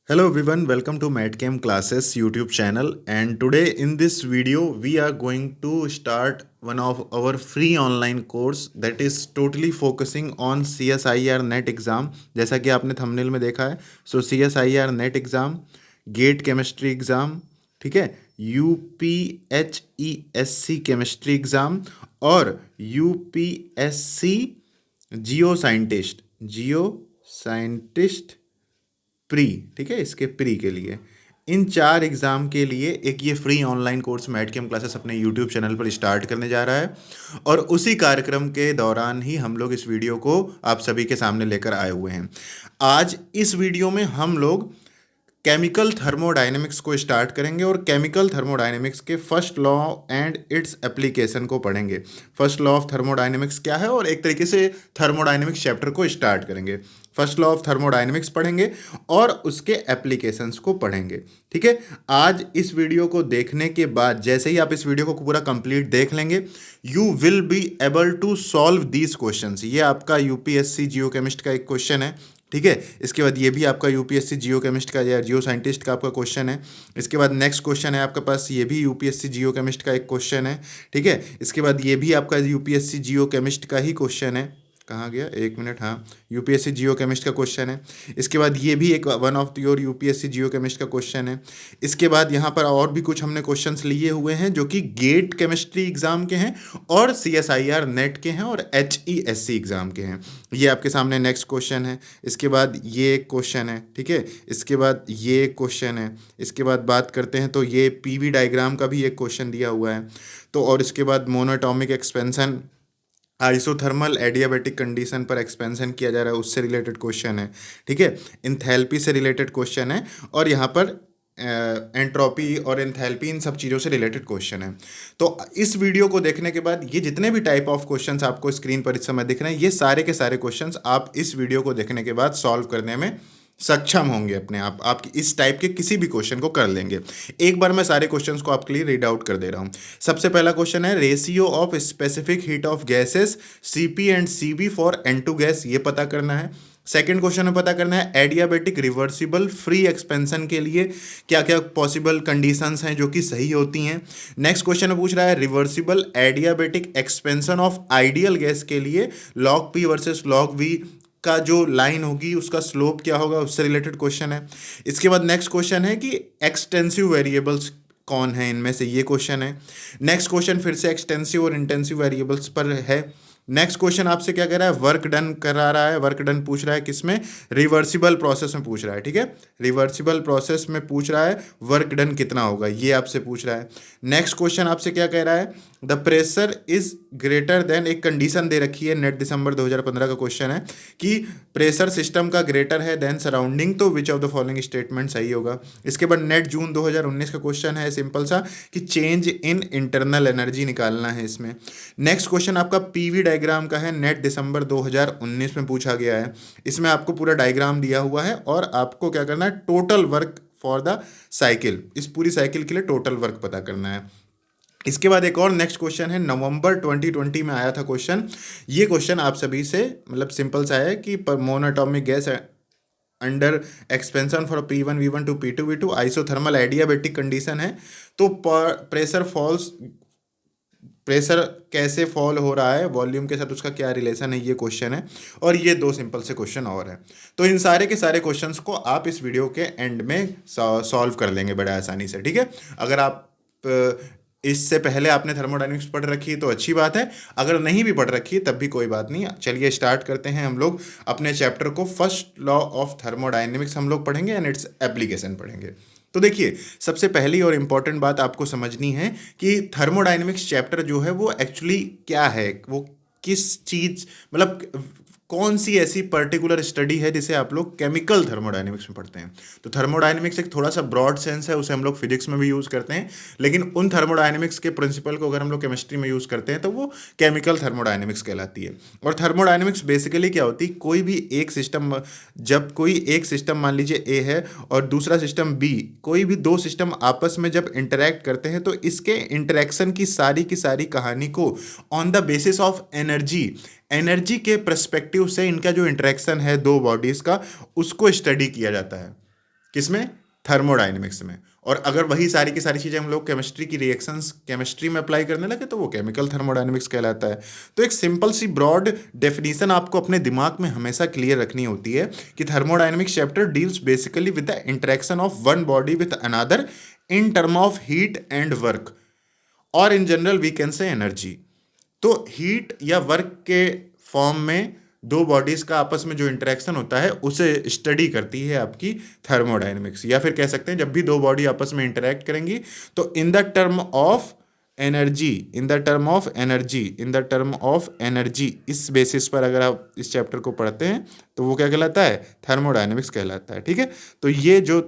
Hello everyone, welcome to MatCam Classes YouTube channel. And today in this video, we are going to start one of our free online course that is totally focusing on CSIR NET exam. जैसा कि आपने thumbnail में देखा है, so CSIR NET exam, GATE chemistry exam, ठीक है, UPHESC chemistry exam और UPSC geo scientist pre, ठीक है, इसके प्री के लिए इन 4 एग्ज़ाम के लिए एक ये फ्री ऑनलाइन कोर्स मैटकेम क्लासेस अपने यूट्यूब चैनल पर स्टार्ट करने जा रहा है। और उसी कार्यक्रम के दौरान ही हम लोग इस वीडियो को आप सभी के सामने लेकर आए हुए हैं। आज इस वीडियो में हम लोग केमिकल थर्मोडायनेमिक्स को स्टार्ट करेंगे और केमिकल थर्मोडायनेमिक्स के first law and its application को पढ़ेंगे। फर्स्ट लॉ ऑफ थर्मोडायनेमिक्स क्या है और एक तरीके से थर्मोडायनेमिक्स चैप्टर को स्टार्ट करेंगे। फर्स्ट लॉ ऑफ थर्मोडायनेमिक्स पढ़ेंगे और उसके एप्लीकेशंस को पढ़ेंगे। ठीक है, आज इस वीडियो को देखने के बाद जैसे ही आप इस वीडियो को पूरा कंप्लीट देख लेंगे, you will be able to solve these questions. ये आपका यूपीएससी जियो केमिस्ट का एक क्वेश्चन है, ठीक है। इसके बाद ये भी आपका यूपीएससी जियो केमिस्ट का या जियो साइंटिस्ट का आपका क्वेश्चन है। इसके बाद नेक्स्ट क्वेश्चन है आपके पास, ये भी यूपीएससी जियो केमिस्ट का एक क्वेश्चन है, ठीक है। इसके बाद ये भी आपका यूपीएससी जियो केमिस्ट का ही क्वेश्चन है। कहाँ गया, एक मिनट, हाँ, यूपीएससी जियो केमिस्ट का क्वेश्चन है। इसके बाद ये भी एक one of your UPSC Jio chemist का क्वेश्चन है। इसके बाद यहाँ पर और भी कुछ हमने क्वेश्चंस लिए हुए हैं जो कि गेट केमिस्ट्री एग्जाम के हैं और सीएसआईआर नेट के हैं और एचईएससी एग्जाम के हैं। ये आपके सामने नेक्स्ट क्वेश्चन है। इसके बाद ये एक क्वेश्चन है, ठीक है। इसके बाद ये एक क्वेश्चन है। इसके बाद बात करते हैं तो ये पीवी डायग्राम का भी एक क्वेश्चन दिया हुआ है। तो और इसके बाद monoatomic expansion, isothermal adiabatic condition पर एक्सपेंशन किया जा रहा है, उससे रिलेटेड क्वेश्चन है, ठीक है। इंथैल्पी से रिलेटेड क्वेश्चन है और यहाँ पर एंट्रोपी और एंथैल्पी, इन सब चीज़ों से रिलेटेड क्वेश्चन है। तो इस वीडियो को देखने के बाद ये जितने भी टाइप ऑफ क्वेश्चंस आपको स्क्रीन पर इस समय दिख रहे हैं, ये सारे के सारे क्वेश्चंस आप इस वीडियो को देखने के बाद सॉल्व करने में सक्षम होंगे अपने आप इस टाइप के किसी भी क्वेश्चन को कर लेंगे। एक बार मैं सारे क्वेश्चंस को आपके लिए रीड आउट कर दे रहा हूँ। सबसे पहला क्वेश्चन है ratio of specific heat of gases CP and CB for N2 gas, ये पता करना है। सेकेंड क्वेश्चन में पता करना है एडियाबेटिक रिवर्सिबल फ्री एक्सपेंशन के लिए क्या क्या पॉसिबल कंडीशंस हैं जो कि सही होती हैं। नेक्स्ट क्वेश्चन में पूछ रहा है reversible adiabatic expansion of ideal gas के लिए log P versus log V का जो लाइन होगी उसका स्लोप क्या होगा, उससे रिलेटेड क्वेश्चन है। इसके बाद नेक्स्ट क्वेश्चन है कि एक्सटेंसिव वेरिएबल्स कौन है इनमें से, ये क्वेश्चन है। नेक्स्ट क्वेश्चन फिर से एक्सटेंसिव और इंटेंसिव वेरिएबल्स पर है। नेक्स्ट क्वेश्चन आपसे क्या कह रहा है, वर्क डन करा रहा है। वर्क डन पूछ रहा है किसमें, रिवर्सिबल प्रोसेस में पूछ रहा है, ठीक है। रिवर्सिबल प्रोसेस में पूछ रहा है वर्क डन कितना होगा, ये आपसे पूछ रहा है। नेक्स्ट क्वेश्चन आपसे क्या कह रहा है, the pressure is greater than, एक कंडीशन दे रखी है, नेट दिसंबर 2015 का क्वेश्चन है कि प्रेशर सिस्टम का ग्रेटर है देन सराउंडिंग, तो which of the following statement सही होगा। इसके बाद नेट जून 2019 का क्वेश्चन है, सिंपल सा, कि चेंज इन इंटरनल एनर्जी निकालना है इसमें। नेक्स्ट क्वेश्चन आपका पीवी डायग्राम का है, नेट दिसंबर 2019 में पूछा गया है। इसमें आपको पूरा डायग्राम दिया हुआ है और आपको क्या करना है, total work for the cycle, इस पूरी साइकिल के लिए टोटल वर्क पता करना है। इसके बाद एक और नेक्स्ट क्वेश्चन है, नवंबर 2020 में आया था क्वेश्चन। ये क्वेश्चन आप सभी से मतलब सिंपल सा है कि monatomic gas under expansion for P1 V1 to P2 V2 isothermal adiabatic condition है, तो प्रेशर कैसे फॉल हो रहा है वॉल्यूम के साथ, उसका क्या रिलेशन है, ये क्वेश्चन है। और ये दो सिंपल से क्वेश्चन और है। तो इन सारे के सारे क्वेश्चंस को आप इस वीडियो के एंड में सॉल्व कर लेंगे बड़े आसानी से, ठीक है। अगर आप इससे पहले आपने थर्मोडायनेमिक्स पढ़ रखी है तो अच्छी बात है, अगर नहीं भी पढ़ रखी है तब भी कोई बात नहीं। चलिए स्टार्ट करते हैं हम लोग अपने चैप्टर को। फर्स्ट लॉ ऑफ थर्मोडायनेमिक्स हम लोग पढ़ेंगे एंड इट्स एप्लीकेशन पढ़ेंगे। तो देखिए, सबसे पहली और इम्पॉर्टेंट बात आपको समझनी है कि थर्मोडायनेमिक्स चैप्टर जो है वो एक्चुअली क्या है, वो किस चीज़, मतलब कौन सी ऐसी पर्टिकुलर स्टडी है जिसे आप लोग केमिकल थर्मोडायनेमिक्स में पढ़ते हैं। तो थर्मोडायनेमिक्स एक थोड़ा सा ब्रॉड सेंस है, उसे हम लोग फिजिक्स में भी यूज़ करते हैं, लेकिन उन थर्मोडायनेमिक्स के प्रिंसिपल को अगर हम लोग केमिस्ट्री में यूज़ करते हैं तो वो केमिकल थर्मोडायनेमिक्स कहलाती है। और थर्मोडायनेमिक्स बेसिकली क्या होती है, कोई भी एक सिस्टम, जब कोई एक सिस्टम मान लीजिए ए है और दूसरा सिस्टम बी, कोई भी दो सिस्टम आपस में जब इंटरैक्ट करते हैं तो इसके इंटरैक्शन की सारी कहानी को on the basis of energy के पर्सपेक्टिव से इनका जो इंटरेक्शन है दो बॉडीज़ का, उसको स्टडी किया जाता है। किसमें? थर्मोडाइनमिक्स में। और अगर वही सारी की सारी चीज़ें हम लोग केमिस्ट्री की रिएक्शंस केमिस्ट्री में अप्लाई करने लगे तो वो केमिकल थर्मोडाइनमिक्स कहलाता है। तो एक सिंपल सी ब्रॉड डेफिनेशन आपको अपने दिमाग में हमेशा क्लियर रखनी होती है कि thermodynamics chapter deals basically with the interaction of one body with another in term of heat and work, और in general we can say energy. तो हीट या वर्क के फॉर्म में दो बॉडीज का आपस में जो इंटरेक्शन होता है उसे स्टडी करती है आपकी थर्मोडायनेमिक्स। या फिर कह सकते हैं जब भी दो बॉडी आपस में इंटरेक्ट करेंगी तो in the term of energy, in the term of energy, in the term of energy, इस बेसिस पर अगर आप इस चैप्टर को पढ़ते हैं तो वो क्या कहलाता है? थर्मोडायनेमिक्स कहलाता है। ठीक है, तो ये जो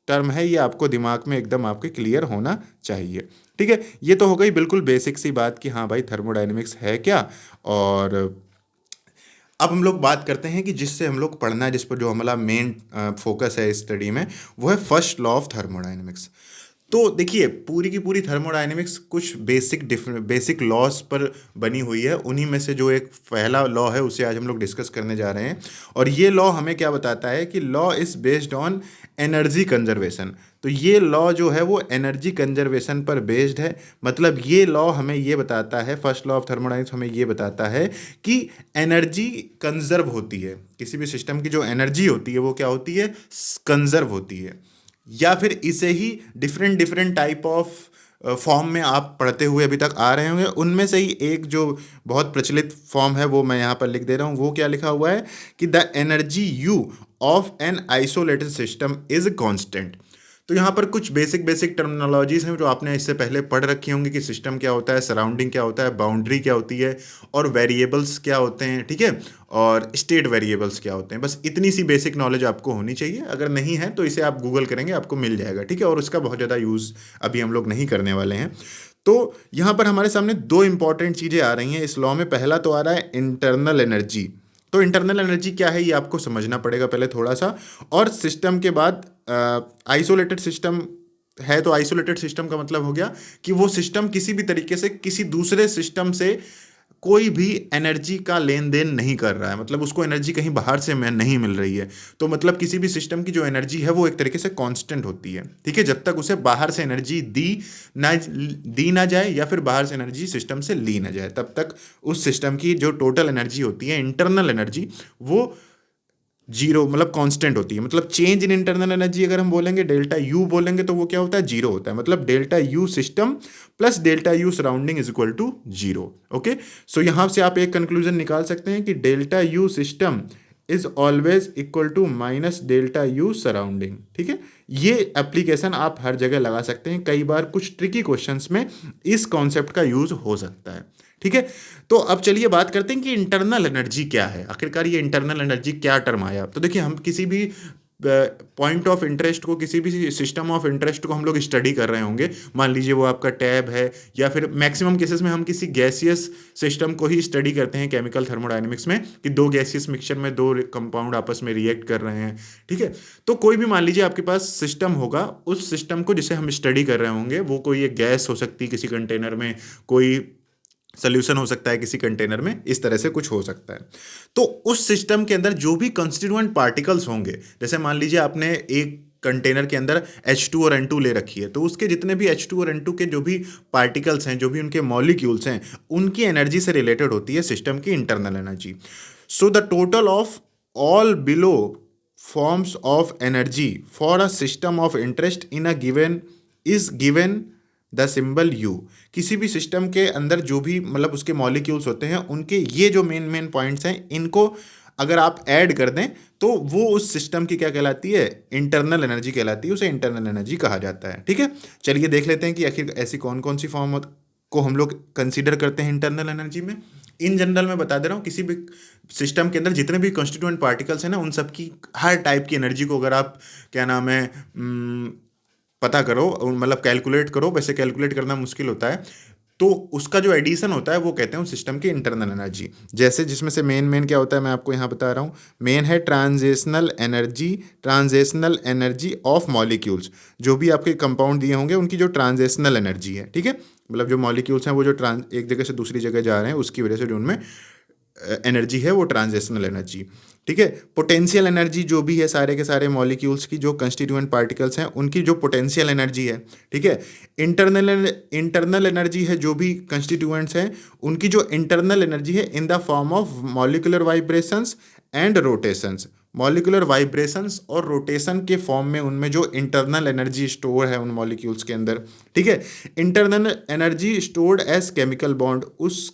टर्म है ये आपको दिमाग में एकदम आपके क्लियर होना चाहिए। ठीक है, ये तो हो गई बिल्कुल बेसिक सी बात कि हाँ भाई थर्मोडायनेमिक्स है क्या। और अब हम लोग बात करते हैं कि जिससे हम लोग पढ़ना है, जिस पर जो हमारा मेन फोकस है स्टडी में, वो है फर्स्ट लॉ ऑफ थर्मोडायनेमिक्स। तो देखिए पूरी की पूरी थर्मोडायनेमिक्स कुछ बेसिक लॉस पर बनी हुई है। उन्हीं में से जो एक पहला लॉ है उसे आज हम लोग डिस्कस करने जा रहे हैं। और ये लॉ हमें क्या बताता है कि law is based on energy conservation. तो ये लॉ जो है वो एनर्जी कंजर्वेशन पर बेस्ड है। मतलब ये लॉ हमें ये बताता है, फर्स्ट लॉ ऑफ थर्मोडायनेमिक्स हमें ये बताता है कि एनर्जी कंजर्व होती है। किसी भी सिस्टम की जो एनर्जी होती है वो क्या होती है? कंजर्व होती है। या फिर इसे ही different different type of form में आप पढ़ते हुए अभी तक आ रहे होंगे। उनमें से ही एक जो बहुत प्रचलित फॉर्म है वो मैं यहाँ पर लिख दे रहा हूँ। वो क्या लिखा हुआ है कि the energy you of an isolated system is constant. तो यहाँ पर कुछ बेसिक बेसिक टर्मिनोलॉजीज हैं जो आपने इससे पहले पढ़ रखी होंगी कि सिस्टम क्या होता है, सराउंडिंग क्या होता है, बाउंड्री क्या होती है, और वेरिएबल्स क्या होते हैं। ठीक है, और स्टेट वेरिएबल्स क्या होते हैं। बस इतनी सी बेसिक नॉलेज आपको होनी चाहिए। अगर नहीं है तो इसे आप गूगल करेंगे, आपको मिल जाएगा। ठीक है, और उसका बहुत ज़्यादा यूज़ अभी हम लोग नहीं करने वाले हैं। तो यहाँ पर हमारे सामने दो इंपॉर्टेंट चीज़ें आ रही हैं इस लॉ में। पहला तो आ रहा है इंटरनल एनर्जी। तो इंटरनल एनर्जी क्या है ये आपको समझना पड़ेगा पहले थोड़ा सा। और सिस्टम के बाद आइसोलेटेड सिस्टम है, तो आइसोलेटेड सिस्टम का मतलब हो गया कि वो सिस्टम किसी भी तरीके से किसी दूसरे सिस्टम से कोई भी एनर्जी का लेन देन नहीं कर रहा है। मतलब उसको एनर्जी कहीं बाहर से नहीं मिल रही है। तो मतलब किसी भी सिस्टम की जो एनर्जी है वो एक तरीके से कांस्टेंट होती है। ठीक है, जब तक उसे बाहर से एनर्जी दी ना जाए या फिर बाहर से एनर्जी सिस्टम से ली ना जाए, तब तक उस सिस्टम की जो टोटल एनर्जी होती है, इंटरनल एनर्जी, वो जीरो मतलब कांस्टेंट होती है। मतलब चेंज इन इंटरनल एनर्जी अगर हम बोलेंगे, डेल्टा यू बोलेंगे, तो वो क्या होता है? जीरो होता है। मतलब delta U system plus delta U surrounding is equal to zero. Okay, so यहाँ से आप एक कंक्लूजन निकाल सकते हैं कि delta U system is always equal to minus delta U surrounding. ठीक है, ये एप्लीकेशन आप हर जगह लगा सकते हैं। कई बार कुछ ट्रिकी क्वेश्चंस में इस कॉन्सेप्ट का यूज हो सकता है। ठीक है, तो अब चलिए बात करते हैं कि इंटरनल एनर्जी क्या है। आखिरकार ये इंटरनल एनर्जी क्या टर्म आया। तो देखिए हम किसी भी पॉइंट ऑफ इंटरेस्ट को, किसी भी सिस्टम ऑफ इंटरेस्ट को हम लोग स्टडी कर रहे होंगे। मान लीजिए वो आपका टैब है, या फिर मैक्सिमम केसेस में हम किसी गैसियस सिस्टम को ही स्टडी करते हैं केमिकल थर्मोडायनेमिक्स में, कि दो गैसियस मिक्सचर में दो कंपाउंड आपस में रिएक्ट कर रहे हैं। ठीक है, तो कोई भी मान लीजिए आपके पास सिस्टम होगा, उस सिस्टम को जिसे हम स्टडी कर रहे होंगे वो कोई एक गैस हो सकती है किसी कंटेनर में, कोई सोल्यूशन हो सकता है किसी कंटेनर में, इस तरह से कुछ हो सकता है। तो उस सिस्टम के अंदर जो भी कंस्टिट्यूएंट पार्टिकल्स होंगे, जैसे मान लीजिए आपने एक कंटेनर के अंदर H2 और N2 ले रखी है, तो उसके जितने भी H2 और N2 के जो भी पार्टिकल्स हैं, जो भी उनके मॉलिक्यूल्स हैं, उनकी एनर्जी से रिलेटेड होती है सिस्टम की internal energy. So the total of all below forms of energy for a system of interest in a given is given the symbol you. किसी भी सिस्टम के अंदर जो भी मतलब उसके मॉलिक्यूल्स होते हैं, उनके ये जो मेन मेन पॉइंट्स हैं, इनको अगर आप ऐड कर दें तो वो उस सिस्टम की क्या कहलाती है? इंटरनल एनर्जी कहलाती है। उसे इंटरनल एनर्जी कहा जाता है। ठीक है, चलिए देख लेते हैं कि आखिर ऐसी कौन कौन सी फॉर्म को हम लोग कंसीडर करते हैं इंटरनल एनर्जी में। इन जनरल मैं बता दे रहा हूँ, किसी भी सिस्टम के अंदर जितने भी कॉन्स्टिट्यूएंट पार्टिकल्स हैं ना, उन सबकी हर टाइप की एनर्जी को अगर आप क्या नाम है पता करो, मतलब कैलकुलेट करो, वैसे कैलकुलेट करना मुश्किल होता है, तो उसका जो एडिशन होता है वो कहते हैं उस सिस्टम की इंटरनल एनर्जी। जैसे जिसमें से मेन क्या होता है मैं आपको यहाँ बता रहा हूँ। मेन है ट्रांजिशनल एनर्जी ऑफ मॉलिक्यूल्स। जो भी आपके कंपाउंड दिए होंगे उनकी जो ट्रांजिशनल एनर्जी है। ठीक है, मतलब जो मॉलिक्यूल्स हैं वो जो एक जगह से दूसरी जगह जा रहे हैं, उसकी वजह से जो उनमें एनर्जी है वो ट्रांजिशनल एनर्जी। ठीक है। पोटेंशियल एनर्जी जो भी है सारे के सारे मॉलिक्यूल्स की जो कंस्टिट्यूएंट पार्टिकल्स हैं उनकी जो पोटेंशियल एनर्जी है, ठीक है। इंटरनल एनर्जी है जो भी कंस्टिट्यूएंट्स हैं उनकी जो इंटरनल एनर्जी है in the form of molecular vibrations and rotations. Molecular vibrations और रोटेशन के फॉर्म में उनमें जो इंटरनल एनर्जी स्टोर है उन मॉलिक्यूल्स के अंदर, ठीक है। Internal energy stored as chemical bond, उस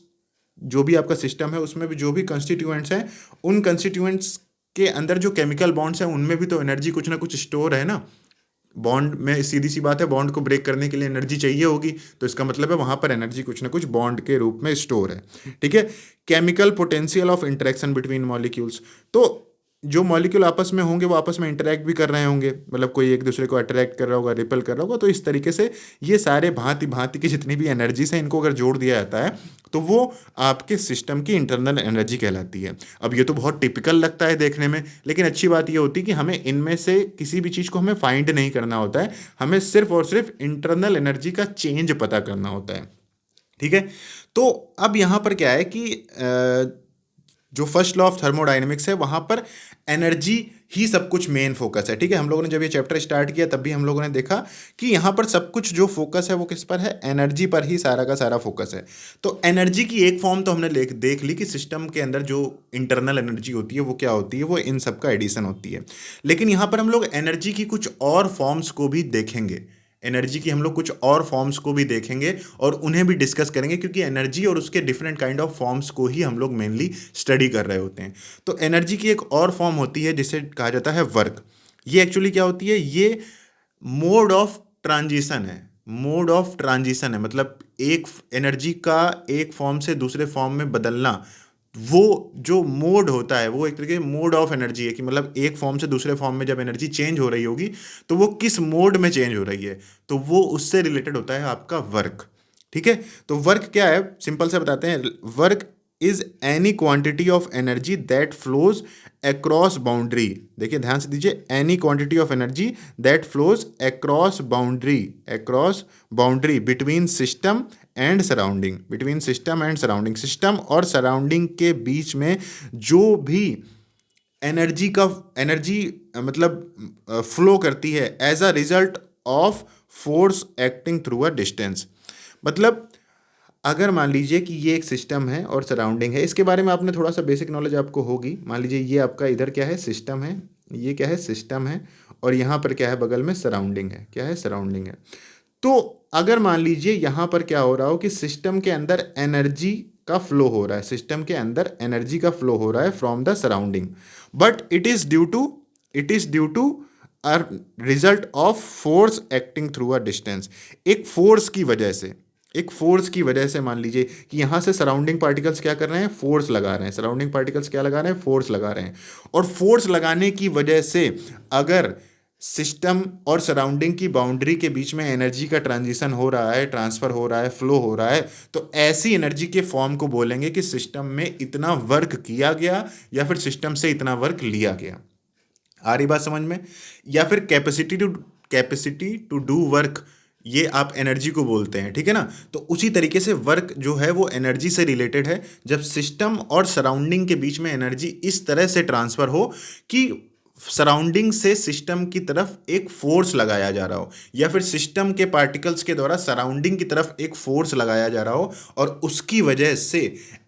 जो भी आपका सिस्टम है उसमें भी जो भी कंस्टिट्यूएंट्स हैं उन कंस्टिट्यूएंट्स के अंदर जो केमिकल बॉन्ड्स हैं उनमें भी तो एनर्जी कुछ ना कुछ स्टोर है ना। बॉन्ड में सीधी सी बात है, बॉन्ड को ब्रेक करने के लिए एनर्जी चाहिए होगी, तो इसका मतलब है वहां पर एनर्जी कुछ ना कुछ बॉन्ड के रूप में स्टोर है, ठीक है। Chemical potential of interaction between molecules, तो जो मॉलिक्यूल आपस में होंगे वो आपस में इंटरेक्ट भी कर रहे होंगे, मतलब कोई एक दूसरे को अट्रैक्ट कर रहा होगा, रिपेल कर रहा होगा, तो इस तरीके से ये सारे भांति भांति की जितनी भी एनर्जीज हैं इनको अगर जोड़ दिया जाता है तो वो आपके सिस्टम की इंटरनल एनर्जी कहलाती है। अब ये तो बहुत टिपिकल लगता है देखने में, लेकिन अच्छी बात ये होती है कि हमें इनमें से किसी भी चीज़ को हमें फाइंड नहीं करना होता है, हमें सिर्फ और सिर्फ इंटरनल एनर्जी का चेंज पता करना होता है, ठीक है। तो अब यहाँ पर क्या है कि जो फर्स्ट लॉ ऑफ थर्मोडायनेमिक्स है वहां पर एनर्जी ही सब कुछ मेन फोकस है, ठीक है। हम लोगों ने जब ये चैप्टर स्टार्ट किया तब भी हम लोगों ने देखा कि यहाँ पर सब कुछ जो फोकस है वो किस पर है, एनर्जी पर ही सारा का सारा फोकस है। तो एनर्जी की एक फॉर्म तो हमने देख ली कि सिस्टम के अंदर जो इंटरनल एनर्जी होती है वो क्या होती है, वो इन सब का एडिशन होती है। लेकिन यहाँ पर हम लोग एनर्जी की कुछ और फॉर्म्स को भी देखेंगे, एनर्जी की हम लोग कुछ और फॉर्म्स को भी देखेंगे और उन्हें भी डिस्कस करेंगे, क्योंकि एनर्जी और उसके डिफरेंट काइंड ऑफ फॉर्म्स को ही हम लोग मेनली स्टडी कर रहे होते हैं। तो एनर्जी की एक और फॉर्म होती है जिसे कहा जाता है वर्क। ये एक्चुअली क्या होती है, ये मोड ऑफ ट्रांजिशन है, मोड ऑफ ट्रांजिशन है, मतलब एक एनर्जी का एक फॉर्म से दूसरे फॉर्म में बदलना, वो जो मोड होता है वो एक तरीके मोड ऑफ एनर्जी है कि मतलब एक फॉर्म से दूसरे फॉर्म में जब एनर्जी चेंज हो रही होगी तो वो किस मोड में चेंज हो रही है, तो वो उससे रिलेटेड होता है आपका वर्क, ठीक है। तो वर्क क्या है, सिंपल से बताते हैं। Work is any quantity of energy that flows across boundary, देखिए ध्यान से दीजिए, any quantity of energy that flows across boundary between system and surrounding, between system and surrounding, system और सराउंडिंग के बीच में जो भी एनर्जी मतलब फ्लो करती है as a result of force acting through a distance. मतलब अगर मान लीजिए कि ये एक सिस्टम है और सराउंडिंग है, इसके बारे में आपने थोड़ा सा बेसिक नॉलेज आपको होगी। मान लीजिए ये आपका इधर क्या है, सिस्टम है, ये क्या है, सिस्टम है, और यहाँ पर क्या है, बगल में सराउंडिंग है, क्या है, सराउंडिंग है। तो अगर मान लीजिए यहाँ पर क्या हो रहा हो कि सिस्टम के अंदर एनर्जी का फ्लो हो रहा है, सिस्टम के अंदर एनर्जी का फ्लो हो रहा है from the surrounding, but it is due to a result of force acting through a distance. एक फोर्स की वजह से मान लीजिए कि यहाँ से सराउंडिंग पार्टिकल्स क्या कर रहे हैं, फोर्स लगा रहे हैं, सराउंडिंग पार्टिकल्स क्या लगा रहे हैं, फोर्स लगा रहे हैं, और फोर्स लगाने की वजह से अगर सिस्टम और सराउंडिंग की बाउंड्री के बीच में एनर्जी का ट्रांजिशन हो रहा है, ट्रांसफर हो रहा है, फ्लो हो रहा है, तो ऐसी एनर्जी के फॉर्म को बोलेंगे कि सिस्टम में इतना वर्क किया गया या फिर सिस्टम से इतना वर्क लिया गया। आ रही बात समझ में? या फिर कैपेसिटी टू डू वर्क, ये आप एनर्जी को बोलते हैं, ठीक है ना। तो उसी तरीके से वर्क जो है वो एनर्जी से रिलेटेड है, जब सिस्टम और सराउंडिंग के बीच में एनर्जी इस तरह से ट्रांसफर हो कि सराउंडिंग से सिस्टम की तरफ एक फोर्स लगाया जा रहा हो, या फिर सिस्टम के पार्टिकल्स के द्वारा सराउंडिंग की तरफ एक फोर्स लगाया जा रहा हो और उसकी वजह से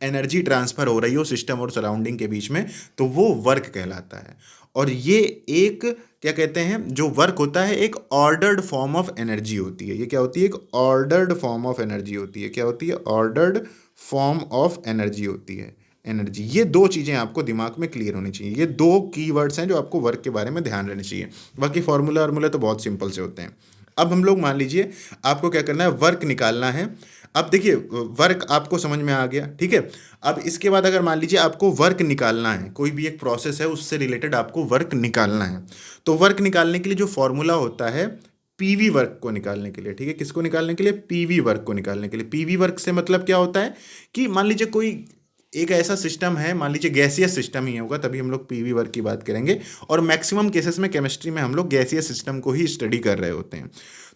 एनर्जी ट्रांसफर हो रही हो सिस्टम और सराउंडिंग के बीच में, तो वो वर्क कहलाता है। और ये एक क्या कहते हैं, जो वर्क होता है एक ऑर्डर्ड फॉर्म ऑफ एनर्जी होती है। ये क्या होती है, एक ऑर्डर्ड फॉर्म ऑफ एनर्जी होती है। क्या होती है, ऑर्डर्ड फॉर्म ऑफ एनर्जी होती है, एनर्जी। ये दो चीज़ें आपको दिमाग में क्लियर होनी चाहिए, ये दो कीवर्ड्स हैं जो आपको वर्क के बारे में ध्यान रहने चाहिए। बाकी फॉर्मूला तो बहुत सिंपल से होते हैं। अब हम लोग मान लीजिए आपको क्या करना है, वर्क निकालना है। अब देखिए वर्क आपको समझ में आ गया, ठीक है। अब इसके बाद अगर मान लीजिए आपको वर्क निकालना है, कोई भी एक प्रोसेस है उससे रिलेटेड आपको वर्क निकालना है, तो वर्क निकालने के लिए जो फॉर्मूला होता है पीवी वर्क को निकालने के लिए, ठीक है, किसको निकालने के लिए, पीवी वर्क को निकालने के लिए। पीवी वर्क से मतलब क्या होता है कि मान लीजिए कोई एक ऐसा सिस्टम है, मान लीजिए गैसियस सिस्टम ही होगा, तभी हम लोग पीवी वर्क की बात करेंगे, और मैक्सिमम केसेस में केमिस्ट्री में हम लोग गैसियस सिस्टम को ही स्टडी कर रहे होते हैं।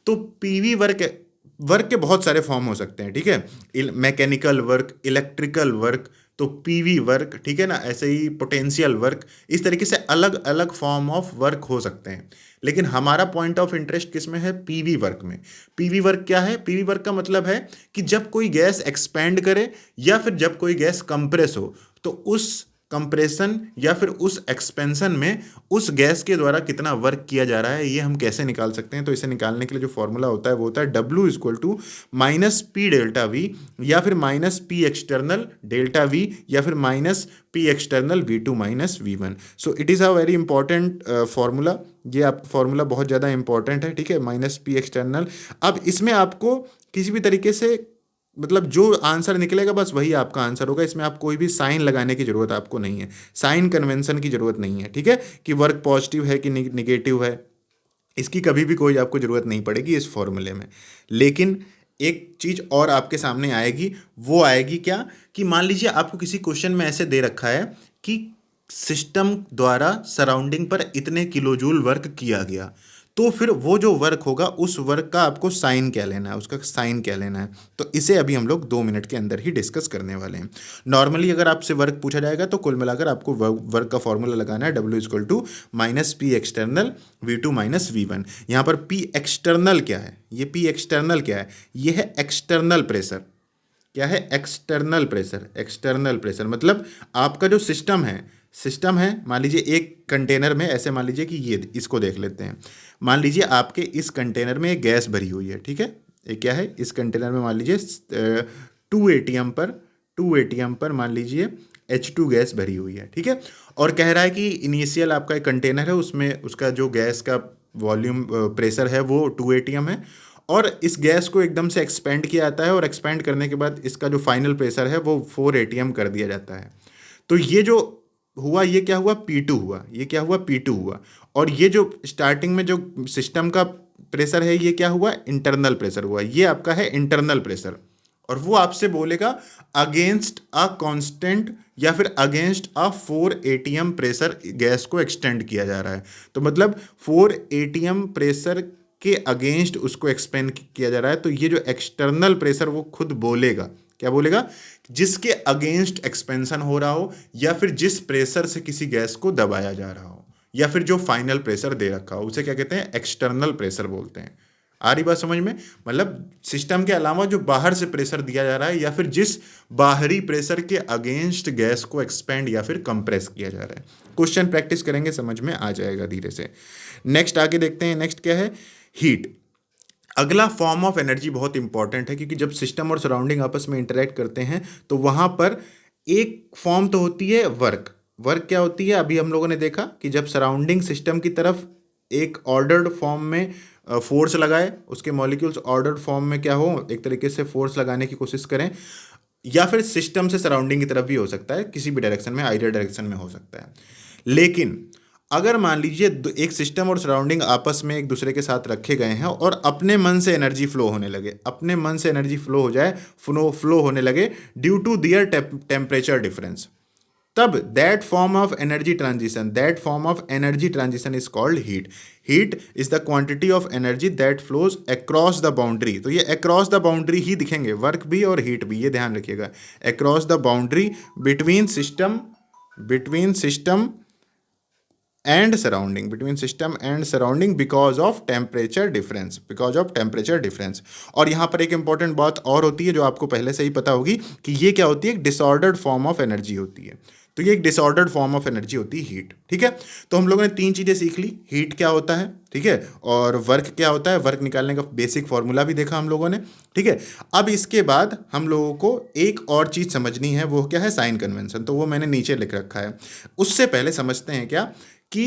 तो पीवी वर्क के बहुत सारे फॉर्म हो सकते हैं, ठीक है, मैकेनिकल वर्क, इलेक्ट्रिकल वर्क। तो पीवी वर्क, ठीक है ना, ऐसे ही पोटेंशियल वर्क, इस तरीके से अलग अलग फॉर्म ऑफ वर्क हो सकते हैं। लेकिन हमारा पॉइंट ऑफ इंटरेस्ट किस में है? पीवी वर्क में। पीवी वर्क क्या है? पीवी वर्क का मतलब है कि जब कोई गैस एक्सपेंड करे या फिर जब कोई गैस कंप्रेस हो, तो उस कंप्रेशन या फिर उस एक्सपेंशन में उस गैस के द्वारा कितना वर्क किया जा रहा है, ये हम कैसे निकाल सकते हैं? तो इसे निकालने के लिए जो फॉर्मूला होता है वो होता है W equal to minus P delta V, या फिर minus P external delta V, या फिर minus P external V2 minus V1। So it is a very important formula. ये आप फॉर्मूला बहुत ज़्यादा इंपॉर्टेंट है, ठीक है, माइनस पी एक्सटर्नल। अब इसमें आपको किसी भी तरीके से मतलब जो आंसर निकलेगा बस वही आपका आंसर होगा, इसमें आप कोई भी साइन लगाने की जरूरत आपको नहीं है, साइन कन्वेंशन की जरूरत नहीं है, ठीक है, कि वर्क पॉजिटिव है कि निगेटिव है, इसकी कभी भी कोई आपको जरूरत नहीं पड़ेगी इस फॉर्मूले में। लेकिन एक चीज और आपके सामने आएगी, वो आएगी क्या, कि मान लीजिए आपको किसी क्वेश्चन में ऐसे दे रखा है कि सिस्टम द्वारा सराउंडिंग पर इतने किलोजूल वर्क किया गया, तो फिर वो जो वर्क होगा उस वर्क का आपको साइन क्या लेना है, उसका साइन क्या लेना है। तो इसे अभी हम लोग 2 मिनट के अंदर ही डिस्कस करने वाले हैं। नॉर्मली अगर आपसे वर्क पूछा जाएगा तो कुल मिलाकर आपको वर्क का फॉर्मूला लगाना है W equal to minus P external V2 minus V1। यहाँ पर पी एक्सटर्नल क्या है? ये पी एक्सटर्नल क्या है? ये है एक्सटर्नल प्रेशर। क्या है? External pressure. एक्सटर्नल प्रेशर मतलब आपका जो सिस्टम है, मान लीजिए एक कंटेनर में, ऐसे मान लीजिए कि ये इसको देख लेते हैं। मान लीजिए आपके इस कंटेनर में एक गैस भरी हुई है, ठीक है, ये क्या है, इस कंटेनर में मान लीजिए 2 ATM पर मान लीजिए H2 गैस भरी हुई है, ठीक है, और कह रहा है कि इनिशियल आपका एक कंटेनर है, उसमें उसका जो गैस का वॉल्यूम प्रेशर है वो 2 ATM है, और इस गैस को एकदम से एक्सपेंड किया जाता है, और एक्सपेंड करने के बाद इसका जो फाइनल प्रेशर है वो 4 ATM कर दिया जाता है। तो ये जो हुआ, ये क्या हुआ? P2 हुआ। ये क्या हुआ? P2 हुआ। और ये जो स्टार्टिंग में जो सिस्टम का प्रेशर है, ये क्या हुआ? इंटरनल प्रेशर हुआ। ये आपका है इंटरनल प्रेशर, और वो आपसे बोलेगा अगेंस्ट अ कांस्टेंट या फिर against a 4 ATM pressure gas को एक्सटेंड किया जा रहा है। तो मतलब 4 ATM प्रेशर के अगेंस्ट उसको एक्सपेंड किया जा रहा है। तो ये जो एक्सटर्नल प्रेशर वो खुद बोलेगा, क्या बोलेगा? जिसके अगेंस्ट एक्सपेंशन हो रहा हो, या फिर जिस प्रेशर से किसी गैस को दबाया जा रहा हो, या फिर जो फाइनल प्रेशर दे रखा हो, उसे क्या कहते हैं? एक्सटर्नल प्रेशर बोलते हैं। आ रही बात समझ में? मतलब सिस्टम के अलावा जो बाहर से प्रेशर दिया जा रहा है, या फिर जिस बाहरी प्रेशर के अगेंस्ट गैस को एक्सपेंड या फिर कंप्रेस किया जा रहा है। क्वेश्चन प्रैक्टिस करेंगे, समझ में आ जाएगा धीरे से। नेक्स्ट आगे देखते हैं। नेक्स्ट क्या है? हीट। अगला फॉर्म ऑफ एनर्जी बहुत इंपॉर्टेंट है, क्योंकि जब सिस्टम और सराउंडिंग आपस में इंटरेक्ट करते हैं तो वहां पर एक फॉर्म तो होती है वर्क। वर्क क्या होती है? अभी हम लोगों ने देखा कि जब सराउंडिंग सिस्टम की तरफ एक ऑर्डर्ड फॉर्म में फोर्स लगाए, उसके मॉलिक्यूल्स ऑर्डर्ड फॉर्म में क्या हो, एक तरीके से फोर्स लगाने की कोशिश करें, या फिर सिस्टम से सराउंडिंग की तरफ भी हो सकता है, किसी भी डायरेक्शन में, आइडियल डायरेक्शन में हो सकता है। लेकिन अगर मान लीजिए एक सिस्टम और सराउंडिंग आपस में एक दूसरे के साथ रखे गए हैं और अपने मन से एनर्जी फ्लो होने लगे, अपने मन से एनर्जी फ्लो हो जाए, फ्लो होने लगे due to their temperature difference, तब that form of energy transition is called heat. Heat is the quantity of energy that flows across the boundary. तो ये अक्रॉस द बाउंड्री ही दिखेंगे, वर्क भी और हीट भी, ये ध्यान रखिएगा। Across the boundary between system and surrounding because of temperature difference. और यहाँ पर एक इंपॉर्टेंट बात और होती है जो आपको पहले से ही पता होगी, कि ये क्या होती है? एक डिसऑर्डर्ड फॉर्म ऑफ एनर्जी होती है। तो ये एक डिसऑर्डर्ड फॉर्म ऑफ एनर्जी होती है हीट, ठीक है। तो हम लोगों ने 3 चीजें सीख ली, हीट क्या होता है, ठीक है, और वर्क क्या होता है, वर्क निकालने का बेसिक फॉर्मूला भी देखा हम लोगों ने, ठीक है। अब इसके बाद हम लोगों को एक और चीज समझनी है, वो क्या है? Sign convention. तो वो मैंने नीचे लिख रखा है। उससे पहले समझते हैं क्या कि